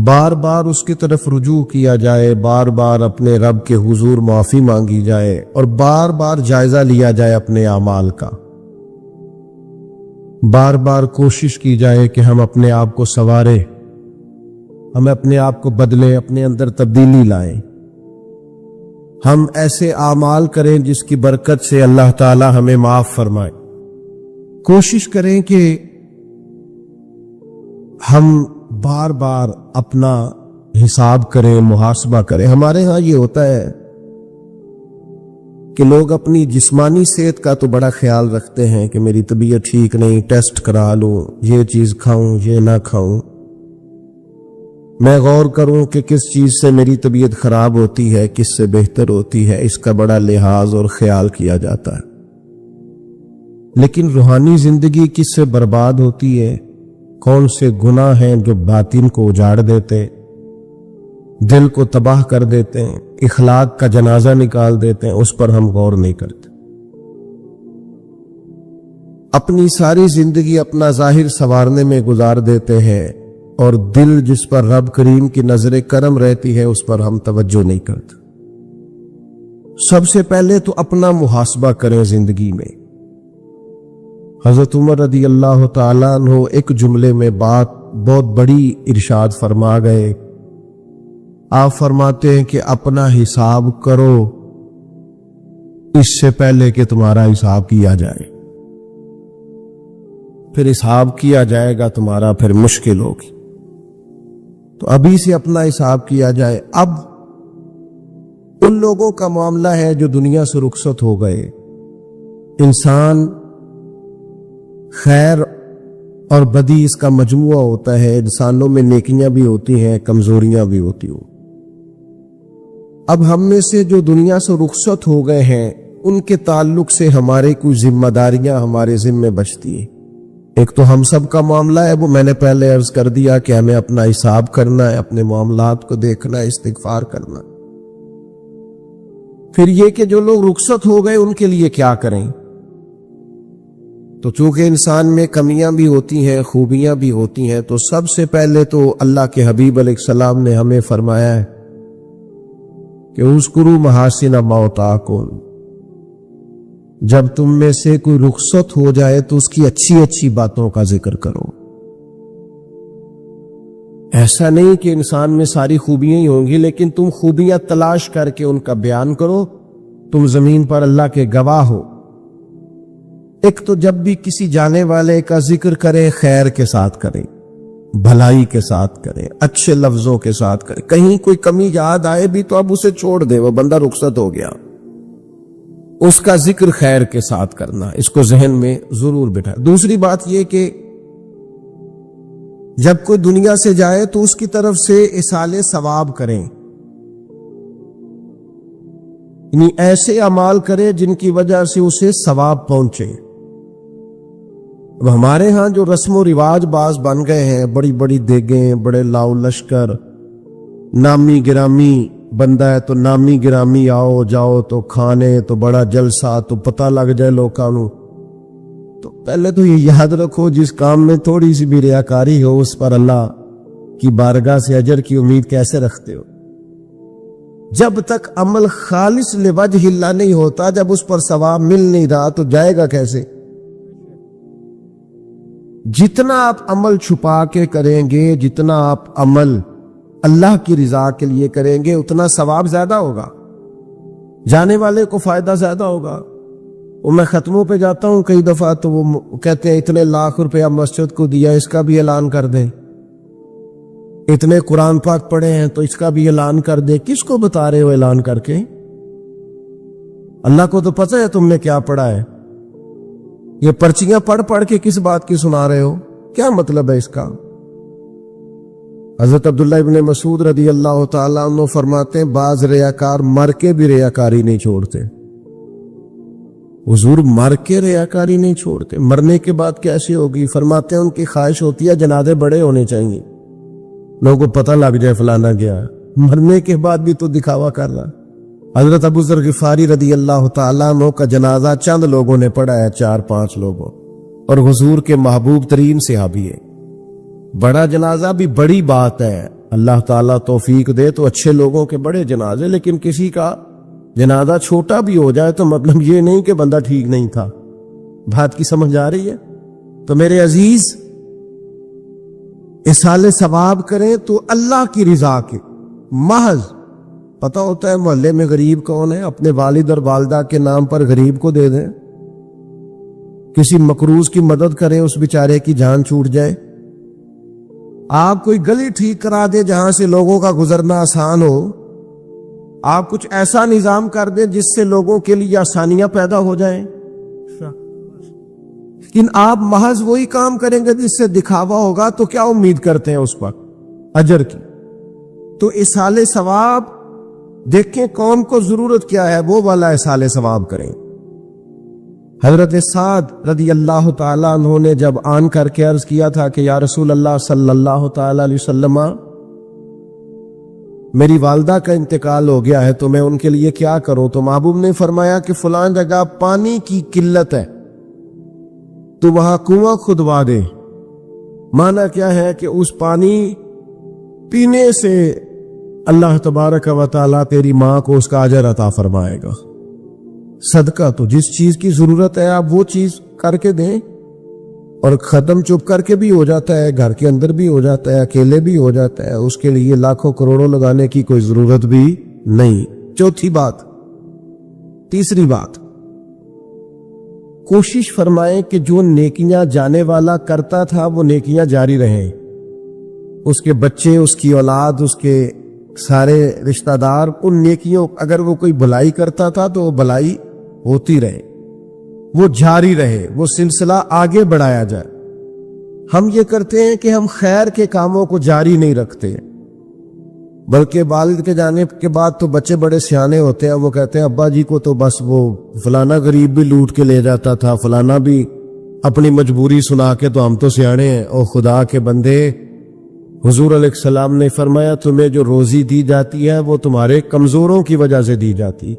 بار بار اس کی طرف رجوع کیا جائے، بار بار اپنے رب کے حضور معافی مانگی جائے، اور بار بار جائزہ لیا جائے اپنے اعمال کا، بار بار کوشش کی جائے کہ ہم اپنے آپ کو سنواریں، ہم اپنے آپ کو بدلیں، اپنے اندر تبدیلی لائیں، ہم ایسے اعمال کریں جس کی برکت سے اللہ تعالی ہمیں معاف فرمائے۔ کوشش کریں کہ ہم بار بار اپنا حساب کریں، محاسبہ کریں۔ ہمارے ہاں یہ ہوتا ہے کہ لوگ اپنی جسمانی صحت کا تو بڑا خیال رکھتے ہیں کہ میری طبیعت ٹھیک نہیں، ٹیسٹ کرا لوں، یہ چیز کھاؤں، یہ نہ کھاؤں، میں غور کروں کہ کس چیز سے میری طبیعت خراب ہوتی ہے، کس سے بہتر ہوتی ہے، اس کا بڑا لحاظ اور خیال کیا جاتا ہے۔ لیکن روحانی زندگی کس سے برباد ہوتی ہے؟ کون سے گناہ ہیں جو باطن کو اجاڑ دیتے، دل کو تباہ کر دیتے ہیں، اخلاق کا جنازہ نکال دیتے ہیں، اس پر ہم غور نہیں کرتے۔ اپنی ساری زندگی اپنا ظاہر سنوارنے میں گزار دیتے ہیں، اور دل جس پر رب کریم کی نظر کرم رہتی ہے اس پر ہم توجہ نہیں کرتے۔ سب سے پہلے تو اپنا محاسبہ کریں زندگی میں۔ حضرت عمر رضی اللہ تعالیٰ عنہ ایک جملے میں بات بہت بڑی ارشاد فرما گئے۔ آپ فرماتے ہیں کہ اپنا حساب کرو اس سے پہلے کہ تمہارا حساب کیا جائے، پھر حساب کیا جائے گا تمہارا، پھر مشکل ہوگی، تو ابھی سے اپنا حساب کیا جائے۔ اب ان لوگوں کا معاملہ ہے جو دنیا سے رخصت ہو گئے۔ انسان خیر اور بدی اس کا مجموعہ ہوتا ہے، انسانوں میں نیکیاں بھی ہوتی ہیں، کمزوریاں بھی ہوتی ہیں۔ اب ہم میں سے جو دنیا سے رخصت ہو گئے ہیں ان کے تعلق سے ہمارے کچھ ذمہ داریاں ہمارے ذمہ بچتی ہیں۔ ایک تو ہم سب کا معاملہ ہے، وہ میں نے پہلے عرض کر دیا کہ ہمیں اپنا حساب کرنا ہے، اپنے معاملات کو دیکھنا ہے، استغفار کرنا۔ پھر یہ کہ جو لوگ رخصت ہو گئے ان کے لیے کیا کریں؟ تو چونکہ انسان میں کمیاں بھی ہوتی ہیں، خوبیاں بھی ہوتی ہیں، تو سب سے پہلے تو اللہ کے حبیب علیہ السلام نے ہمیں فرمایا ہے کہ اذکروا محاسن ما اتاکم، جب تم میں سے کوئی رخصت ہو جائے تو اس کی اچھی اچھی باتوں کا ذکر کرو۔ ایسا نہیں کہ انسان میں ساری خوبیاں ہی ہوں گی، لیکن تم خوبیاں تلاش کر کے ان کا بیان کرو، تم زمین پر اللہ کے گواہ ہو۔ ایک تو جب بھی کسی جانے والے کا ذکر کریں خیر کے ساتھ کریں، بھلائی کے ساتھ کریں، اچھے لفظوں کے ساتھ کریں۔ کہیں کوئی کمی یاد آئے بھی تو اب اسے چھوڑ دیں، وہ بندہ رخصت ہو گیا، اس کا ذکر خیر کے ساتھ کرنا، اس کو ذہن میں ضرور بٹھائیں۔ دوسری بات یہ کہ جب کوئی دنیا سے جائے تو اس کی طرف سے ایصال ثواب کریں، یعنی ایسے اعمال کریں جن کی وجہ سے اسے ثواب پہنچے۔ اب ہمارے ہاں جو رسم و رواج بعض بن گئے ہیں، بڑی بڑی دیگیں، بڑے لاؤ لشکر، نامی گرامی بندہ ہے تو نامی گرامی آؤ جاؤ تو کھانے تو بڑا جلسہ تو پتہ لگ جائے لوکاں نوں، تو پہلے تو یہ یاد رکھو جس کام میں تھوڑی سی بھی ریاکاری ہو اس پر اللہ کی بارگاہ سے اجر کی امید کیسے رکھتے ہو؟ جب تک عمل خالص لوجہ اللہ نہیں ہوتا، جب اس پر ثواب مل نہیں رہا تو جائے گا کیسے؟ جتنا آپ عمل چھپا کے کریں گے، جتنا آپ عمل اللہ کی رضا کے لیے کریں گے، اتنا ثواب زیادہ ہوگا، جانے والے کو فائدہ زیادہ ہوگا۔ اور میں ختموں پہ جاتا ہوں کئی دفعہ تو وہ کہتے ہیں اتنے لاکھ روپیہ مسجد کو دیا، اس کا بھی اعلان کر دیں، اتنے قرآن پاک پڑھے ہیں تو اس کا بھی اعلان کر دیں۔ کس کو بتا رہے ہو اعلان کر کے؟ اللہ کو تو پتہ ہے تم نے کیا پڑھا ہے، یہ پرچیاں پڑھ پڑھ کے کس بات کی سنا رہے ہو؟ کیا مطلب ہے اس کا؟ حضرت عبداللہ ابن مسعود رضی اللہ تعالیٰ عنہ فرماتے ہیں بعض ریاکار مر کے بھی ریاکاری نہیں چھوڑتے۔ حضور مر کے ریاکاری نہیں چھوڑتے، مرنے کے بعد کیسی ہوگی؟ فرماتے ہیں ان کی خواہش ہوتی ہے جنازے بڑے ہونے چاہیے، لوگوں کو پتہ لگ جائے فلانا گیا، مرنے کے بعد بھی تو دکھاوا کر رہا۔ حضرت ابو ذر غفاری رضی اللہ تعالیٰ عنہ کا جنازہ چند لوگوں نے پڑھا ہے، 4-5 لوگوں، اور حضور کے محبوب ترین صحابی ہے۔ بڑا جنازہ بھی بڑی بات ہے، اللہ تعالیٰ توفیق دے تو اچھے لوگوں کے بڑے جنازے، لیکن کسی کا جنازہ چھوٹا بھی ہو جائے تو مطلب یہ نہیں کہ بندہ ٹھیک نہیں تھا۔ بات کی سمجھ آ رہی ہے؟ تو میرے عزیز، اصالِ ثواب کریں تو اللہ کی رضا کے محض پتہ ہوتا ہے محلے میں غریب کون ہے، اپنے والد اور والدہ کے نام پر غریب کو دے دیں، کسی مقروض کی مدد کریں، اس بیچارے کی جان چھوٹ جائے، آپ کوئی گلی ٹھیک کرا دیں جہاں سے لوگوں کا گزرنا آسان ہو، آپ کچھ ایسا نظام کر دیں جس سے لوگوں کے لیے آسانیاں پیدا ہو جائیں، لیکن آپ محض وہی کام کریں گے جس سے دکھاوا ہوگا تو کیا امید کرتے ہیں اس وقت اجر کی؟ تو اصالِ ثواب دیکھیں قوم کو ضرورت کیا ہے، وہ والا اصالِ ثواب کریں۔ حضرت سعد رضی اللہ تعالیٰ عنہ نے جب آن کر کے عرض کیا تھا کہ یا رسول اللہ صلی اللہ تعالیٰ علیہ وسلم، میری والدہ کا انتقال ہو گیا ہے تو میں ان کے لیے کیا کروں؟ تو محبوب نے فرمایا کہ فلاں جگہ پانی کی قلت ہے تو وہاں کنواں کھدوا دے۔ معنی کیا ہے کہ اس پانی پینے سے اللہ تبارک و تعالیٰ تیری ماں کو اس کا اجر عطا فرمائے گا۔ صدقہ تو جس چیز کی ضرورت ہے آپ وہ چیز کر کے دیں، اور ختم چپ کر کے بھی ہو جاتا ہے، گھر کے اندر بھی ہو جاتا ہے، اکیلے بھی ہو جاتا ہے، اس کے لیے لاکھوں کروڑوں لگانے کی کوئی ضرورت بھی نہیں۔ چوتھی بات، تیسری بات، کوشش فرمائیں کہ جو نیکیاں جانے والا کرتا تھا وہ نیکیاں جاری رہیں، اس کے بچے، اس کی اولاد، اس کے سارے رشتہ دار ان نیکیوں، اگر وہ کوئی بھلائی کرتا تھا تو وہ بھلائی ہوتی رہے، وہ جاری رہے، وہ سلسلہ آگے بڑھایا جائے۔ ہم یہ کرتے ہیں کہ ہم خیر کے کاموں کو جاری نہیں رکھتے، بلکہ والد کے جانے کے بعد تو بچے بڑے سیانے ہوتے ہیں، وہ کہتے ہیں ابا جی کو تو بس وہ فلانا غریب بھی لوٹ کے لے جاتا تھا، فلانا بھی اپنی مجبوری سنا کے، تو ہم تو سیانے ہیں۔ او خدا کے بندے، حضور علیہ السلام نے فرمایا تمہیں جو روزی دی جاتی ہے وہ تمہارے کمزوروں کی وجہ سے دی جاتی،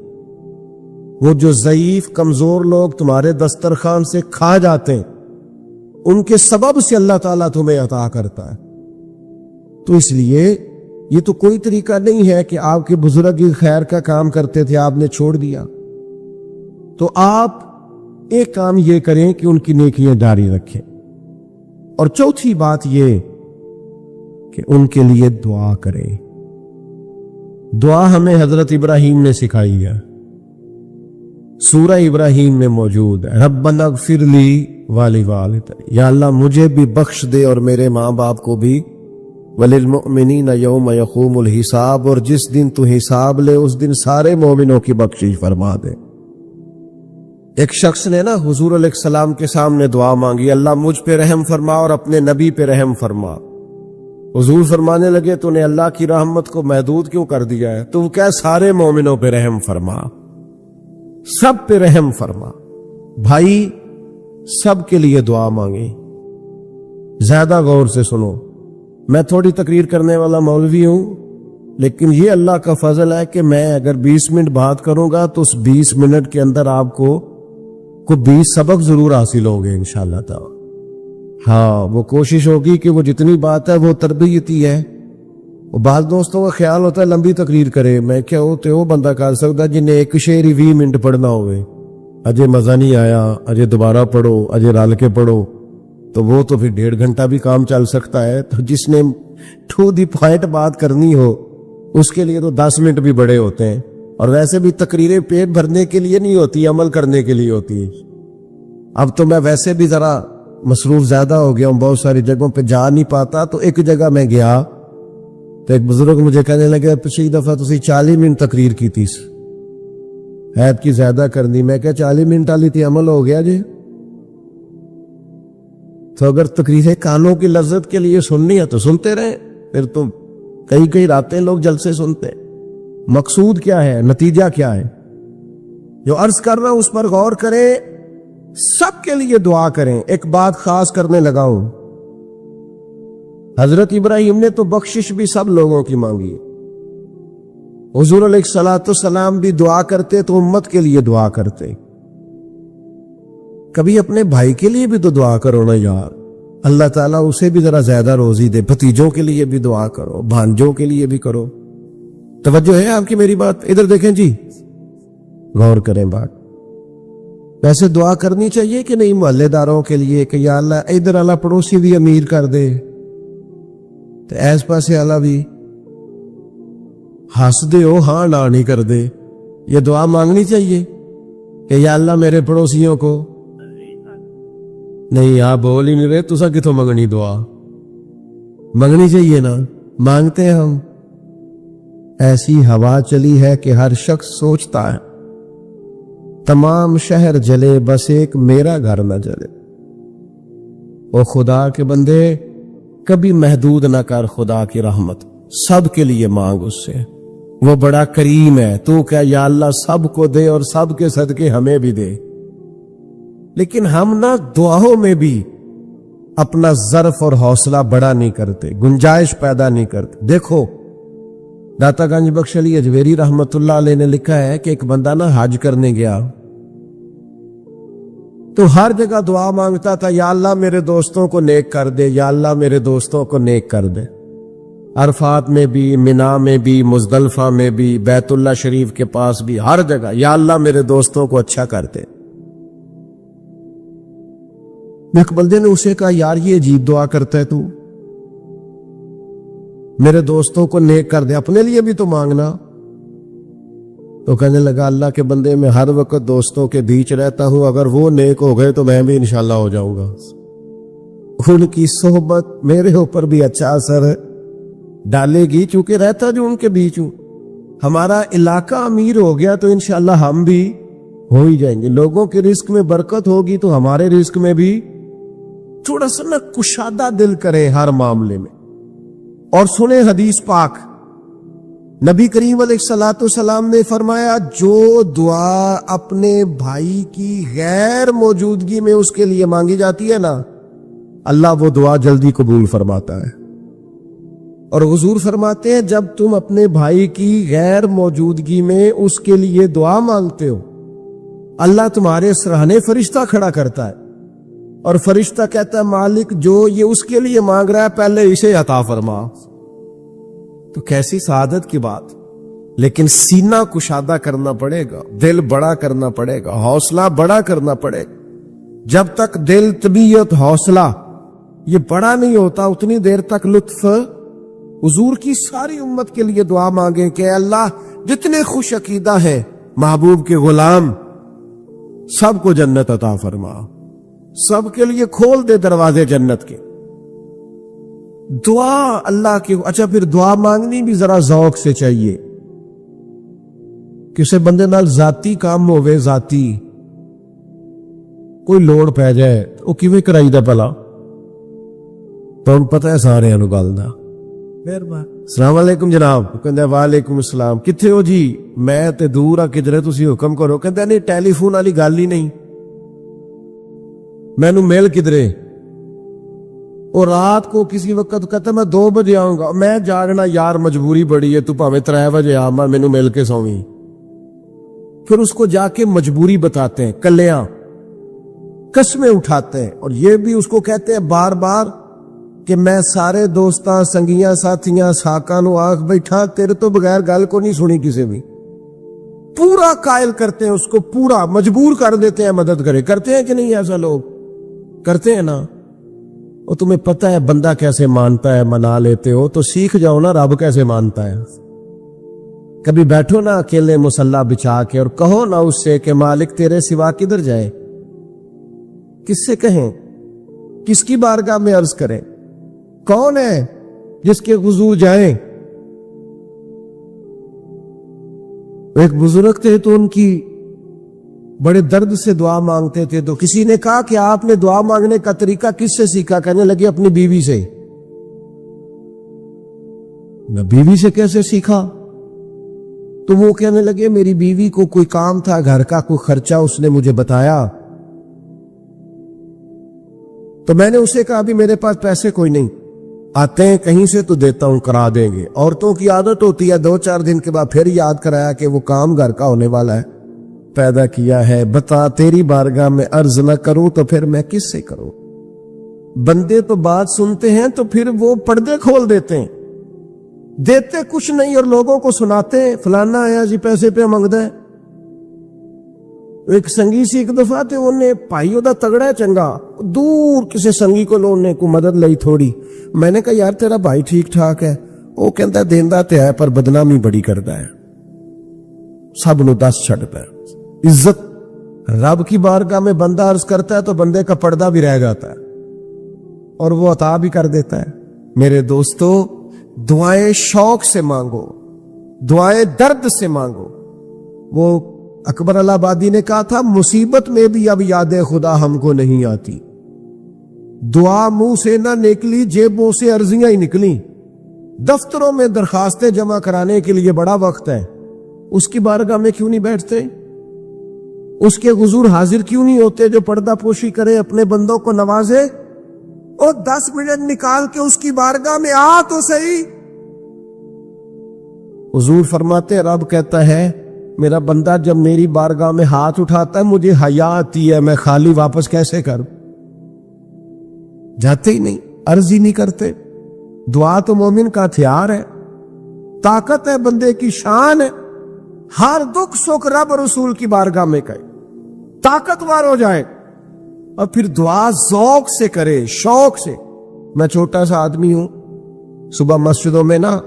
وہ جو ضعیف کمزور لوگ تمہارے دسترخوان سے کھا جاتے ہیں ان کے سبب سے اللہ تعالیٰ تمہیں عطا کرتا ہے۔ تو اس لیے یہ تو کوئی طریقہ نہیں ہے کہ آپ کے بزرگ خیر کا کام کرتے تھے آپ نے چھوڑ دیا، تو آپ ایک کام یہ کریں کہ ان کی نیکیاں جاری رکھیں۔ اور چوتھی بات یہ کہ ان کے لیے دعا کریں۔ دعا ہمیں حضرت ابراہیم نے سکھائی ہے، سورہ ابراہیم میں موجود ہے، ربنا اغفر لی ولوالدی، یا اللہ مجھے بھی بخش دے اور میرے ماں باپ کو بھی، وللمؤمنین یوم یقوم الحساب، اور جس دن تو حساب لے اس دن سارے مومنوں کی بخشش فرما دے۔ ایک شخص نے نا حضور علیہ السلام کے سامنے دعا مانگی، اللہ مجھ پہ رحم فرما اور اپنے نبی پہ رحم فرما۔ حضور فرمانے لگے تو نے اللہ کی رحمت کو محدود کیوں کر دیا ہے؟ تو کیا سارے مومنوں پہ رحم فرما، سب پہ رحم فرما۔ بھائی سب کے لیے دعا مانگی۔ زیادہ غور سے سنو، میں تھوڑی تقریر کرنے والا مولوی ہوں، لیکن یہ اللہ کا فضل ہے کہ میں اگر 20 منٹ بات کروں گا تو اس 20 منٹ کے اندر آپ کو کو 20 سبق ضرور حاصل ہوں گے انشاءاللہ تعالی. ہاں وہ کوشش ہوگی کہ وہ جتنی بات ہے وہ تربیتی ہے. وہ بعض دوستوں کا خیال ہوتا ہے لمبی تقریر کرے. میں کیا ہوتے وہ بندہ کر سکتا جنہیں ایک شعر ہی 20 منٹ پڑھنا ہوئے, اجے مزہ نہیں آیا, اجے دوبارہ پڑھو, اجے رل کے پڑھو, تو وہ تو پھر 1.5 گھنٹہ بھی کام چل سکتا ہے. تو جس نے ٹو دی پوائنٹ بات کرنی ہو اس کے لیے تو 10 منٹ بھی بڑے ہوتے ہیں. اور ویسے بھی تقریریں پیٹ بھرنے کے لیے نہیں ہوتی, عمل کرنے کے لیے ہوتی ہے. اب تو میں ویسے بھی ذرا مصروف زیادہ ہو گیا ہوں, بہت ساری جگہوں پہ جا نہیں پاتا. تو ایک جگہ میں گیا تو ایک بزرگ مجھے کہنے لگے پچھلی دفعہ تسی 40 منٹ تقریر کی تھی, ایپ کی زیادہ کرنی. میں کہا 40 منٹ والی تھی, عمل ہو گیا جی. تو اگر تقریریں کانوں کی لذت کے لیے سننی ہے تو سنتے رہیں, پھر تو کئی راتیں لوگ جلسے سنتے. مقصود کیا ہے, نتیجہ کیا ہے؟ جو عرض کر رہا ہوں اس پر غور کریں, سب کے لیے دعا کریں. ایک بات خاص کرنے لگا ہوں, حضرت ابراہیم نے تو بخشش بھی سب لوگوں کی مانگی. حضور علیہ الصلوۃ والسلام بھی دعا کرتے تو امت کے لیے دعا کرتے. کبھی اپنے بھائی کے لیے بھی تو دعا کرو نا یار, اللہ تعالیٰ اسے بھی ذرا زیادہ روزی دے. بھتیجوں کے لیے بھی دعا کرو, بھانجوں کے لیے بھی کرو. توجہ ہے آپ کی میری بات؟ ادھر دیکھیں جی, غور کریں بات. ویسے دعا کرنی چاہیے کہ نہیں محلے داروں کے لیے کہ یا اللہ ادھر اللہ پڑوسی بھی امیر کر دے, تو ایس پاسے اللہ بھی ہنس دے ہو ہاں نہ نہیں کر دے. یہ دعا مانگنی چاہیے کہ یا اللہ میرے پڑوسیوں کو. نہیں آپ بول ہی نہیں رہے, تسا کتوں منگنی دعا؟ منگنی چاہیے نا, مانگتے ہیں ہم. ایسی ہوا چلی ہے کہ ہر شخص سوچتا ہے تمام شہر جلے بس ایک میرا گھر نہ جلے. او خدا کے بندے کبھی محدود نہ کر خدا کی رحمت, سب کے لیے مانگ اس سے, وہ بڑا کریم ہے. تو کیا یا اللہ سب کو دے اور سب کے صدقے ہمیں بھی دے. لیکن ہم نہ دعاؤں میں بھی اپنا ظرف اور حوصلہ بڑا نہیں کرتے, گنجائش پیدا نہیں کرتے. دیکھو داتا گنج بخش علی اجویری رحمت اللہ علیہ نے لکھا ہے کہ ایک بندہ نا حج کرنے گیا تو ہر جگہ دعا مانگتا تھا, یا اللہ میرے دوستوں کو نیک کر دے, یا اللہ میرے دوستوں کو نیک کر دے. عرفات میں بھی, منا میں بھی, مزدلفہ میں بھی, بیت اللہ شریف کے پاس بھی, ہر جگہ یا اللہ میرے دوستوں کو اچھا کر دے. ایک بندے نے اسے کہا یار یہ عجیب دعا کرتا ہے تو, میرے دوستوں کو نیک کر دے, اپنے لیے بھی تو مانگنا. تو کہنے لگا اللہ کے بندے میں ہر وقت دوستوں کے بیچ رہتا ہوں, اگر وہ نیک ہو گئے تو میں بھی انشاءاللہ ہو جاؤں گا. ان کی صحبت میرے اوپر بھی اچھا اثر ڈالے گی چونکہ رہتا جو ان کے بیچ ہوں. ہمارا علاقہ امیر ہو گیا تو انشاءاللہ ہم بھی ہو ہی جائیں گے. لوگوں کے رزق میں برکت ہوگی تو ہمارے رزق میں بھی تھوڑا سا نا کشادہ دل کریں ہر معاملے میں. اور سنیں حدیث پاک, نبی کریم علیہ الصلوۃ والسلام نے فرمایا جو دعا اپنے بھائی کی غیر موجودگی میں اس کے لیے مانگی جاتی ہے نا, اللہ وہ دعا جلدی قبول فرماتا ہے. اور حضور فرماتے ہیں جب تم اپنے بھائی کی غیر موجودگی میں اس کے لیے دعا مانگتے ہو, اللہ تمہارے سراہنے فرشتہ کھڑا کرتا ہے اور فرشتہ کہتا ہے مالک جو یہ اس کے لیے مانگ رہا ہے پہلے اسے عطا فرما. تو کیسی سعادت کی بات. لیکن سینہ کشادہ کرنا پڑے گا, دل بڑا کرنا پڑے گا, حوصلہ بڑا کرنا پڑے گا. جب تک دل, طبیعت, حوصلہ یہ بڑا نہیں ہوتا اتنی دیر تک لطف. حضور کی ساری امت کے لیے دعا مانگیں کہ اللہ جتنے خوش عقیدہ ہیں محبوب کے غلام سب کو جنت عطا فرما, سب کے لیے کھول دے دروازے جنت کے. دعا اللہ کی. اچھا پھر دعا مانگنی بھی ذرا ذوق سے چاہیے. کسی بندے نال ذاتی کام ہوئے, ذاتی کوئی لوڑ پہ جائے وہ کیویں کرائی دا پلا, تو پتہ ہے سارے نو گل دا. السلام علیکم جناب. کہندا وعلیکم السلام. کتھے ہو جی؟ میں تے دور آ کدھر, تسی حکم کرو. کہندا نہیں ٹیلی فون والی گل ہی نہیں, مینوں مل کدھرے. اور رات کو کسی وقت کہتا میں 2 بجے آؤں گا, میں جاگنا یار مجبوری بڑی ہے, تو پاویں 3 بجے آ, مینوں مل کے سویں. پھر اس کو جا کے مجبوری بتاتے ہیں کلیاں, قسمیں اٹھاتے ہیں، اور یہ بھی اس کو کہتے ہیں بار بار کہ میں سارے دوستاں سنگیاں ساتھیاں ساکاں نو آکھ بیٹھا تیرے تو بغیر گل کو نہیں سنی کسی بھی، پورا قائل کرتے ہیں اس کو، پورا مجبور کر دیتے ہیں مدد کرتے ہیں کہ نہیں؟ ایسا لوگ کرتے ہیں نا۔ اور تمہیں پتہ ہے بندہ کیسے مانتا ہے، منا لیتے ہو تو سیکھ جاؤ نا رب کیسے مانتا ہے۔ کبھی بیٹھو نا اکیلے مصلی بچھا کے اور کہو نا اس سے کہ مالک تیرے سوا کدھر جائے، کس سے کہیں، کس کی بارگاہ میں عرض کریں، کون ہے جس کے حضور جائیں؟ ایک بزرگ تھے تو ان کی بڑے درد سے دعا مانگتے تھے، تو کسی نے کہا کہ آپ نے دعا مانگنے کا طریقہ کس سے سیکھا؟ کہنے لگے اپنی بیوی سے۔ میں بیوی سے کیسے سیکھا؟ تو وہ کہنے لگے میری بیوی کو کوئی کام تھا گھر کا، کوئی خرچہ اس نے مجھے بتایا، تو میں نے اسے کہا ابھی میرے پاس پیسے کوئی نہیں، آتے ہیں کہیں سے تو دیتا ہوں، کرا دیں گے۔ عورتوں کی عادت ہوتی ہے 2-4 دن کے بعد پھر یاد کرایا کہ وہ کام گھر کا ہونے والا ہے، پیدا کیا ہے، بتا تیری بارگاہ میں عرض نہ کروں تو پھر میں کس سے کروں؟ بندے تو بات سنتے ہیں تو پھر وہ پردے کھول دیتے ہیں، دیتے کچھ نہیں اور لوگوں کو سناتے ہیں فلانا آیا جی پیسے پہ منگدا ہے۔ ایک سنگی سی ایک دفعہ تے انہیں پائیوں دا تگڑا ہے چنگا، دور کسی سنگی کو لونے کو مدد لئی تھوڑی، میں نے کہا یار تیرا بھائی ٹھیک ٹھاک ہے؟ وہ کہتا ہے دیندا تے ہے پر بدنامی بڑی کردا ہے، سب نو دس چھڑتا ہے۔ عزت رب کی بارگاہ میں بندہ عرض کرتا ہے تو بندے کا پردہ بھی رہ جاتا ہے اور وہ عطا بھی کر دیتا ہے۔ میرے دوستو دعائیں شوق سے مانگو، دعائیں درد سے مانگو۔ وہ اکبر الہ آبادی نے کہا تھا مصیبت میں بھی اب یاد خدا ہم کو نہیں آتی، دعا منہ سے نہ نکلی جیبوں سے عرضیاں ہی نکلی، دفتروں میں درخواستیں جمع کرانے کے لیے بڑا وقت ہے، اس کی بارگاہ میں کیوں نہیں بیٹھتے؟ اس کے حضور حاضر کیوں نہیں ہوتے جو پردہ پوشی کرے، اپنے بندوں کو نوازے؟ اور 10 منٹ نکال کے اس کی بارگاہ میں آ تو صحیح۔ حضور فرماتے رب کہتا ہے میرا بندہ جب میری بارگاہ میں ہاتھ اٹھاتا ہے مجھے حیا آتی ہے، میں خالی واپس کیسے کروں؟ جاتے ہی نہیں، عرض ہی نہیں کرتے۔ دعا تو مومن کا ہتھیار ہے، طاقت ہے بندے کی، شان ہے، ہر دکھ سکھ رب رسول کی بارگاہ میں کہے، طاقتور ہو جائے، اور پھر دعا ذوق سے کرے، شوق سے۔ میں چھوٹا سا آدمی ہوں، صبح مسجدوں میں نا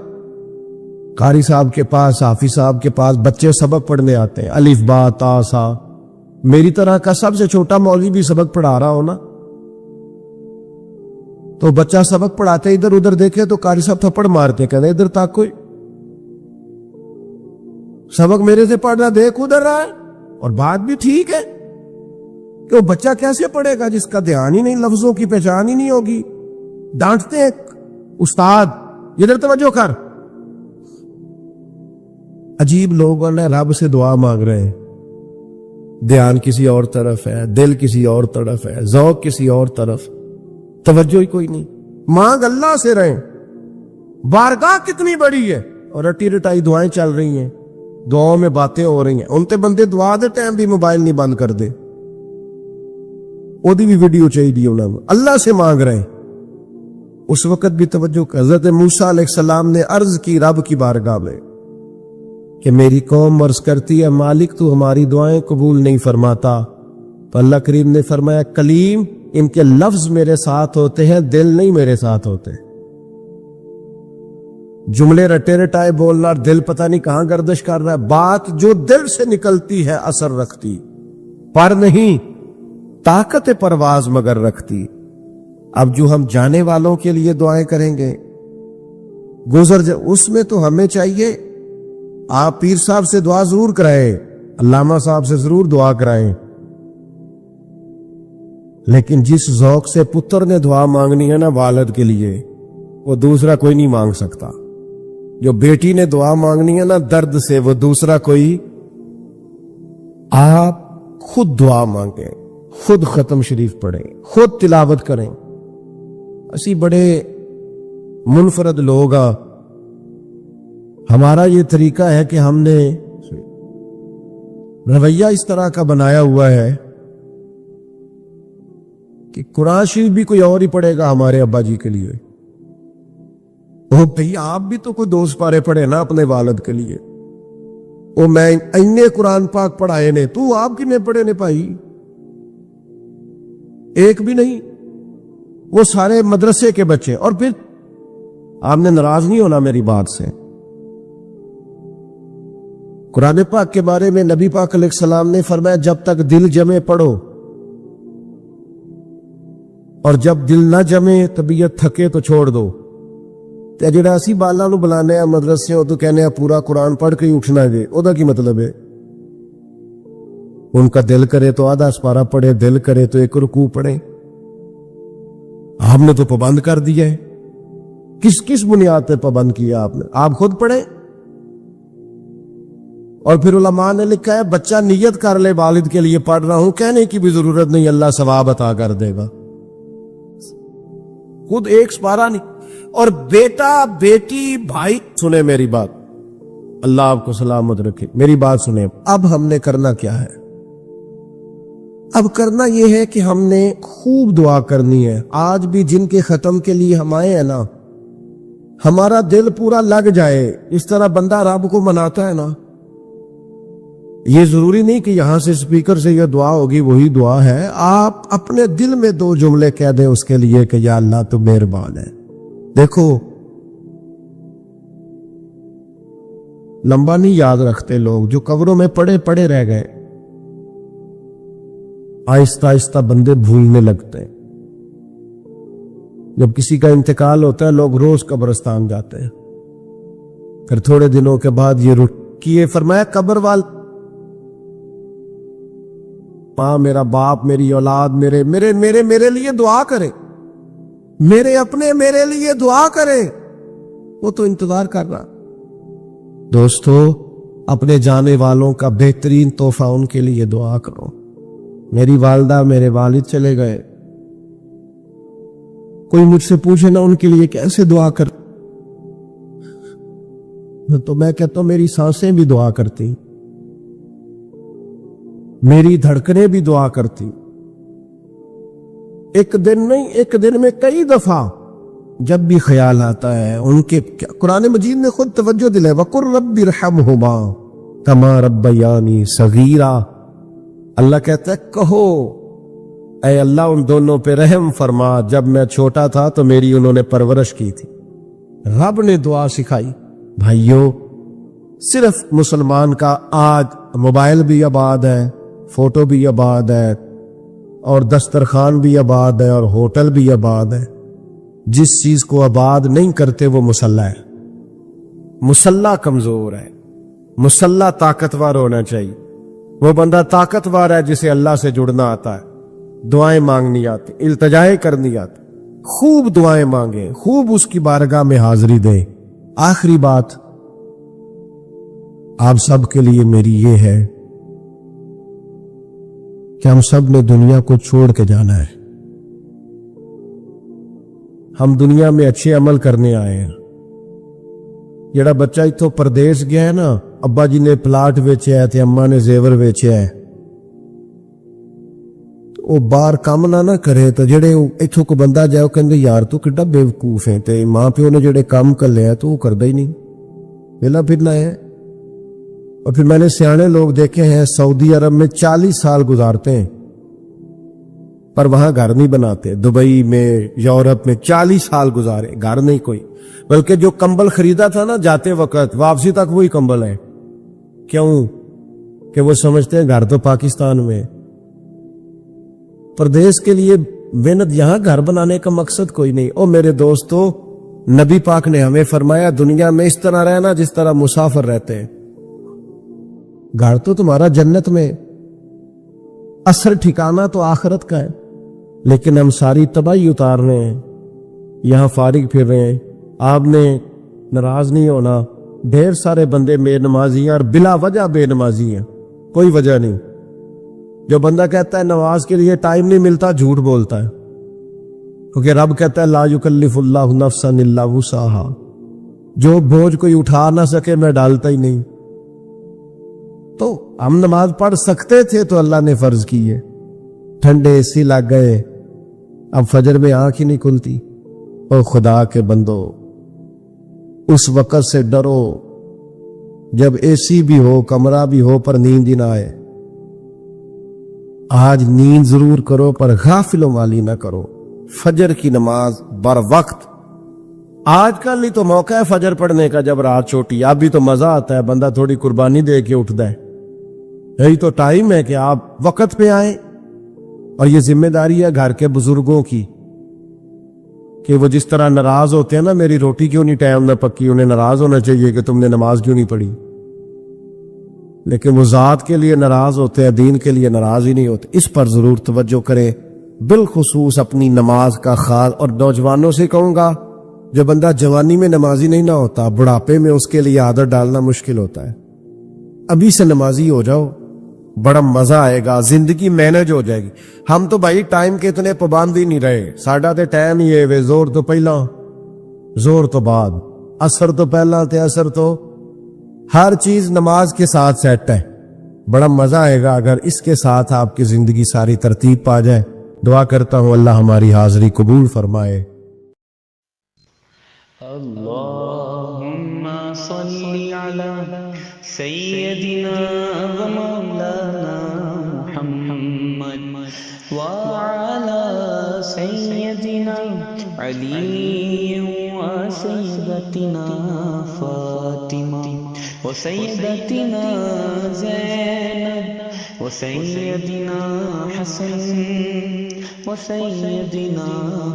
قاری صاحب کے پاس، حافظ صاحب کے پاس بچے سبق پڑھنے آتے ہیں، الف با تا سا، میری طرح کا سب سے چھوٹا مولوی بھی سبق پڑھا رہا ہو نا، تو بچہ سبق پڑھاتے ادھر ادھر دیکھے تو قاری صاحب تھپڑ مارتے، کہتے ادھر تک کوئی سبق میرے سے پڑھ رہا، دیکھ ادھر رہا ہے۔ اور بات بھی ٹھیک ہے کہ وہ بچہ کیسے پڑھے گا جس کا دھیان ہی نہیں، لفظوں کی پہچان ہی نہیں ہوگی۔ ڈانٹتے ہیں استاد ادھر توجہ کر۔ عجیب لوگوں نے رب سے دعا مانگ رہے ہیں، دھیان کسی اور طرف ہے، دل کسی اور طرف ہے، ذوق کسی اور طرف، توجہ ہی کوئی نہیں۔ مانگ اللہ سے رہے، بارگاہ کتنی بڑی ہے، اور رٹی رٹائی دعائیں چل رہی ہیں، دعاؤں میں باتیں ہو رہی ہیں، ان تے بندے دعا دے ٹائم بھی موبائل نہیں بند کر دے، وہ بھی ویڈیو چاہیے انہوں نے، اللہ سے مانگ رہے ہیں۔ اس وقت بھی توجہ کر، حضرت موسیٰ علیہ السلام نے عرض کی رب کی بارگاہ میں کہ میری قوم عرض کرتی ہے مالک تو ہماری دعائیں قبول نہیں فرماتا، تو اللہ کریم نے فرمایا کلیم ان کے لفظ میرے ساتھ ہوتے ہیں، دل نہیں میرے ساتھ ہوتے۔ جملے رٹے رٹائے بولنا، دل پتہ نہیں کہاں گردش کر رہا ہے، بات جو دل سے نکلتی ہے اثر رکھتی، پر نہیں طاقت پرواز مگر رکھتی۔ اب جو ہم جانے والوں کے لیے دعائیں کریں گے، اس میں تو ہمیں چاہیے آپ پیر صاحب سے دعا ضرور کرائیں، علامہ صاحب سے ضرور دعا کرائیں، لیکن جس ذوق سے پتر نے دعا مانگنی ہے نا والد کے لیے، وہ دوسرا کوئی نہیں مانگ سکتا۔ جو بیٹی نے دعا مانگنی ہے نا درد سے، وہ دوسرا کوئی۔ آپ خود دعا مانگیں، خود ختم شریف پڑھیں، خود تلاوت کریں۔ اسی بڑے منفرد لوگ ہیں، ہمارا یہ طریقہ ہے کہ ہم نے رویہ اس طرح کا بنایا ہوا ہے کہ قرآن شریف بھی کوئی اور ہی پڑھے گا ہمارے ابا جی کے لیے. وہ بھئی آپ بھی تو کوئی 2 سپارے پڑھے نا اپنے والد کے لیے. وہ میں اینے قرآن پاک پڑھائے نے, تو آپ کنے پڑھے نے بھائی؟ ایک بھی نہیں. وہ سارے مدرسے کے بچے. اور پھر آپ نے ناراض نہیں ہونا میری بات سے. قرآن پاک کے بارے میں نبی پاک علیہ السلام نے فرمایا جب تک دل جمے پڑھو, اور جب دل نہ جمے طبیعت تھکے تو چھوڑ دو. تے جڑا اسی بالاں نو بلانے آ مدرسے تو کہنے آ پورا قرآن پڑھ کے ہی اٹھنا جے, او دا کی مطلب ہے؟ ان کا دل کرے تو آدھا سپارہ پڑھے, دل کرے تو 1 رکوع پڑھے. آپ نے تو پابند کر دیا ہے. کس بنیاد پہ پابند کیا آپ نے؟ آپ خود پڑھیں. اور پھر علماء نے لکھا ہے بچہ نیت کر لے والد کے لیے پڑھ رہا ہوں, کہنے کی بھی ضرورت نہیں, اللہ ثواب عطا کر دے گا. خود 1 سپارہ نہیں. اور بیٹا بیٹی بھائی سنیں میری بات, اللہ آپ کو سلامت رکھے, میری بات سنیں. اب ہم نے کرنا کیا ہے؟ اب کرنا یہ ہے کہ ہم نے خوب دعا کرنی ہے. آج بھی جن کے ختم کے لیے ہم آئے ہیں نا, ہمارا دل پورا لگ جائے. اس طرح بندہ رب کو مناتا ہے نا, یہ ضروری نہیں کہ یہاں سے سپیکر سے یہ دعا ہوگی وہی دعا ہے. آپ اپنے دل میں 2 جملے کہہ دیں اس کے لیے کہ یا اللہ تو مہربان ہے. دیکھو لمبا نہیں یاد رکھتے لوگ, جو قبروں میں پڑے رہ گئے. آہستہ آہستہ بندے بھولنے لگتے ہیں. جب کسی کا انتقال ہوتا ہے لوگ روز قبرستان جاتے ہیں, پھر تھوڑے دنوں کے بعد یہ رکیے. فرمایا قبر وال ماں, میرا باپ, میری اولاد میرے میرے میرے میرے لیے دعا کرے, میرے اپنے میرے لیے دعا کرے. وہ تو انتظار کر رہا. دوستو اپنے جانے والوں کا بہترین تحفہ ان کے لیے دعا کرو. میری والدہ میرے والد چلے گئے, کوئی مجھ سے پوچھے نا ان کے لیے کیسے دعا کر, تو میں کہتا ہوں میری سانسیں بھی دعا کرتی, میری دھڑکنیں بھی دعا کرتی. ایک دن نہیں, ایک دن میں کئی دفعہ جب بھی خیال آتا ہے ان کے. قرآن مجید نے خود توجہ دلائے, وَقُلْ رَبِّ ارْحَمْهُمَا كَمَا رَبَّيَانِي صَغِيرًا. اللہ کہتا ہے کہو اے اللہ ان دونوں پہ رحم فرما, جب میں چھوٹا تھا تو میری انہوں نے پرورش کی تھی. رب نے دعا سکھائی. بھائیو صرف مسلمان کا آج موبائل بھی آباد ہے, فوٹو بھی آباد ہے, اور دسترخوان بھی آباد ہے, اور ہوٹل بھی آباد ہے. جس چیز کو آباد نہیں کرتے وہ مسلح ہے. مسلح کمزور ہے, مسلح طاقتور ہونا چاہیے. وہ بندہ طاقتور ہے جسے اللہ سے جڑنا آتا ہے, دعائیں مانگنی آتی, التجائیں کرنی آتی. خوب دعائیں مانگیں, خوب اس کی بارگاہ میں حاضری دیں. آخری بات آپ سب کے لیے میری یہ ہے کہ ہم سب نے دنیا کو چھوڑ کے جانا ہے. ہم دنیا میں اچھے عمل کرنے آئے ہیں. جڑا بچہ اتھوں پردیس گیا ہے نا, ابا جی نے پلاٹ ویچیا ہے تے اماں نے زیور ویچیا ہے, وہ باہر کام نہ کرے تو جڑے اتھوں کو بندہ جائے وہ کہندے یار تو کڈا بیوقوف ہے, تے ماں پیو نے جڑے کام کر لیا تو وہ کردا ہی نہیں, ویلا پھرنا ہے. اور پھر میں نے سیانے لوگ دیکھے ہیں سعودی عرب میں 40 سال گزارتے ہیں پر وہاں گھر نہیں بناتے. دبئی میں, یورپ میں 40 سال گزارے, گھر نہیں کوئی, بلکہ جو کمبل خریدا تھا نا جاتے وقت واپسی تک وہی کمبل ہے. کیوں کہ وہ سمجھتے ہیں گھر تو پاکستان میں. پردیس کے لیے محنت, یہاں گھر بنانے کا مقصد کوئی نہیں. او میرے دوستو, نبی پاک نے ہمیں فرمایا دنیا میں اس طرح رہنا جس طرح مسافر رہتے ہیں. گھر تو تمہارا جنت میں, اصل ٹھکانہ تو آخرت کا ہے. لیکن ہم ساری تباہی اتار رہے ہیں, یہاں فارغ پھر رہے ہیں. آپ نے ناراض نہیں ہونا, ڈھیر سارے بندے بے نمازی ہیں اور بلا وجہ بے نمازی ہیں, کوئی وجہ نہیں. جو بندہ کہتا ہے نماز کے لیے ٹائم نہیں ملتا, جھوٹ بولتا ہے, کیونکہ رب کہتا ہے لا یکلف اللہ نفسا الا وسعہا, جو بوجھ کوئی اٹھا نہ سکے میں ڈالتا ہی نہیں. تو ہم نماز پڑھ سکتے تھے تو اللہ نے فرض کی ہے. ٹھنڈے اے سی لگ گئے, اب فجر میں آنکھ ہی نہیں کھلتی. اور خدا کے بندو اس وقت سے ڈرو جب اے سی بھی ہو کمرہ بھی ہو پر نیند ہی نہ آئے. آج نیند ضرور کرو پر غافلوں والی نہ کرو. فجر کی نماز بر وقت. آج کل ہی تو موقع ہے فجر پڑھنے کا جب رات چھوٹی. اب بھی تو مزہ آتا ہے, بندہ تھوڑی قربانی دے کے اٹھتا ہے. یہی تو ٹائم ہے کہ آپ وقت پہ آئیں. اور یہ ذمہ داری ہے گھر کے بزرگوں کی کہ وہ جس طرح ناراض ہوتے ہیں نا میری روٹی کیوں نہیں ٹائم نہ پکی, انہیں ناراض ہونا چاہیے کہ تم نے نماز کیوں نہیں پڑھی. لیکن وہ ذات کے لیے ناراض ہوتے ہیں, دین کے لیے ناراض ہی نہیں ہوتے. اس پر ضرور توجہ کریں, بالخصوص اپنی نماز کا خاص. اور نوجوانوں سے کہوں گا جو بندہ جوانی میں نمازی نہیں نہ ہوتا, بڑھاپے میں اس کے لیے عادت ڈالنا مشکل ہوتا ہے. ابھی سے نمازی ہو جاؤ, بڑا مزہ آئے گا, زندگی مینج ہو جائے گی. ہم تو بھائی ٹائم کے اتنے پابند ہی نہیں رہے. ساڈا تے ٹائم ہی ہے وے, زور تو پہلا زور تو بعد, اثر تو پہلا تے اثر تو, ہر چیز نماز کے ساتھ سیٹ ہے. بڑا مزہ آئے گا اگر اس کے ساتھ آپ کی زندگی ساری ترتیب پا جائے. دعا کرتا ہوں اللہ ہماری حاضری قبول فرمائے. اللهم صل على سيدنا ومولانا محمد وعلى سيدنا علي وسيدتنا فاطمة وسيدتنا زينب وسيدنا حسن وسيدنا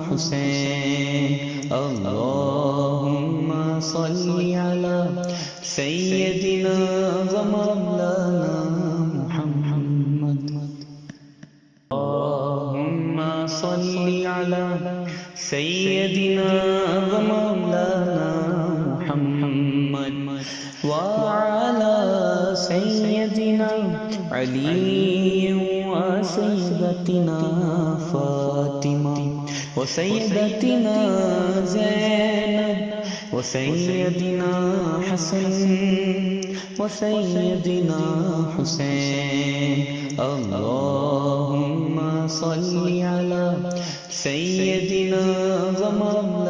حسين. اللهم صل على سيدنا ومولانا محمد. اللهم صل على سيدنا ومولانا محمد وعلى سيدنا علي وسيدتنا فاطمة وسيدتنا زينب وسيدنا حسن وسيدنا حسين. اللهم صل على سيدنا ومولانا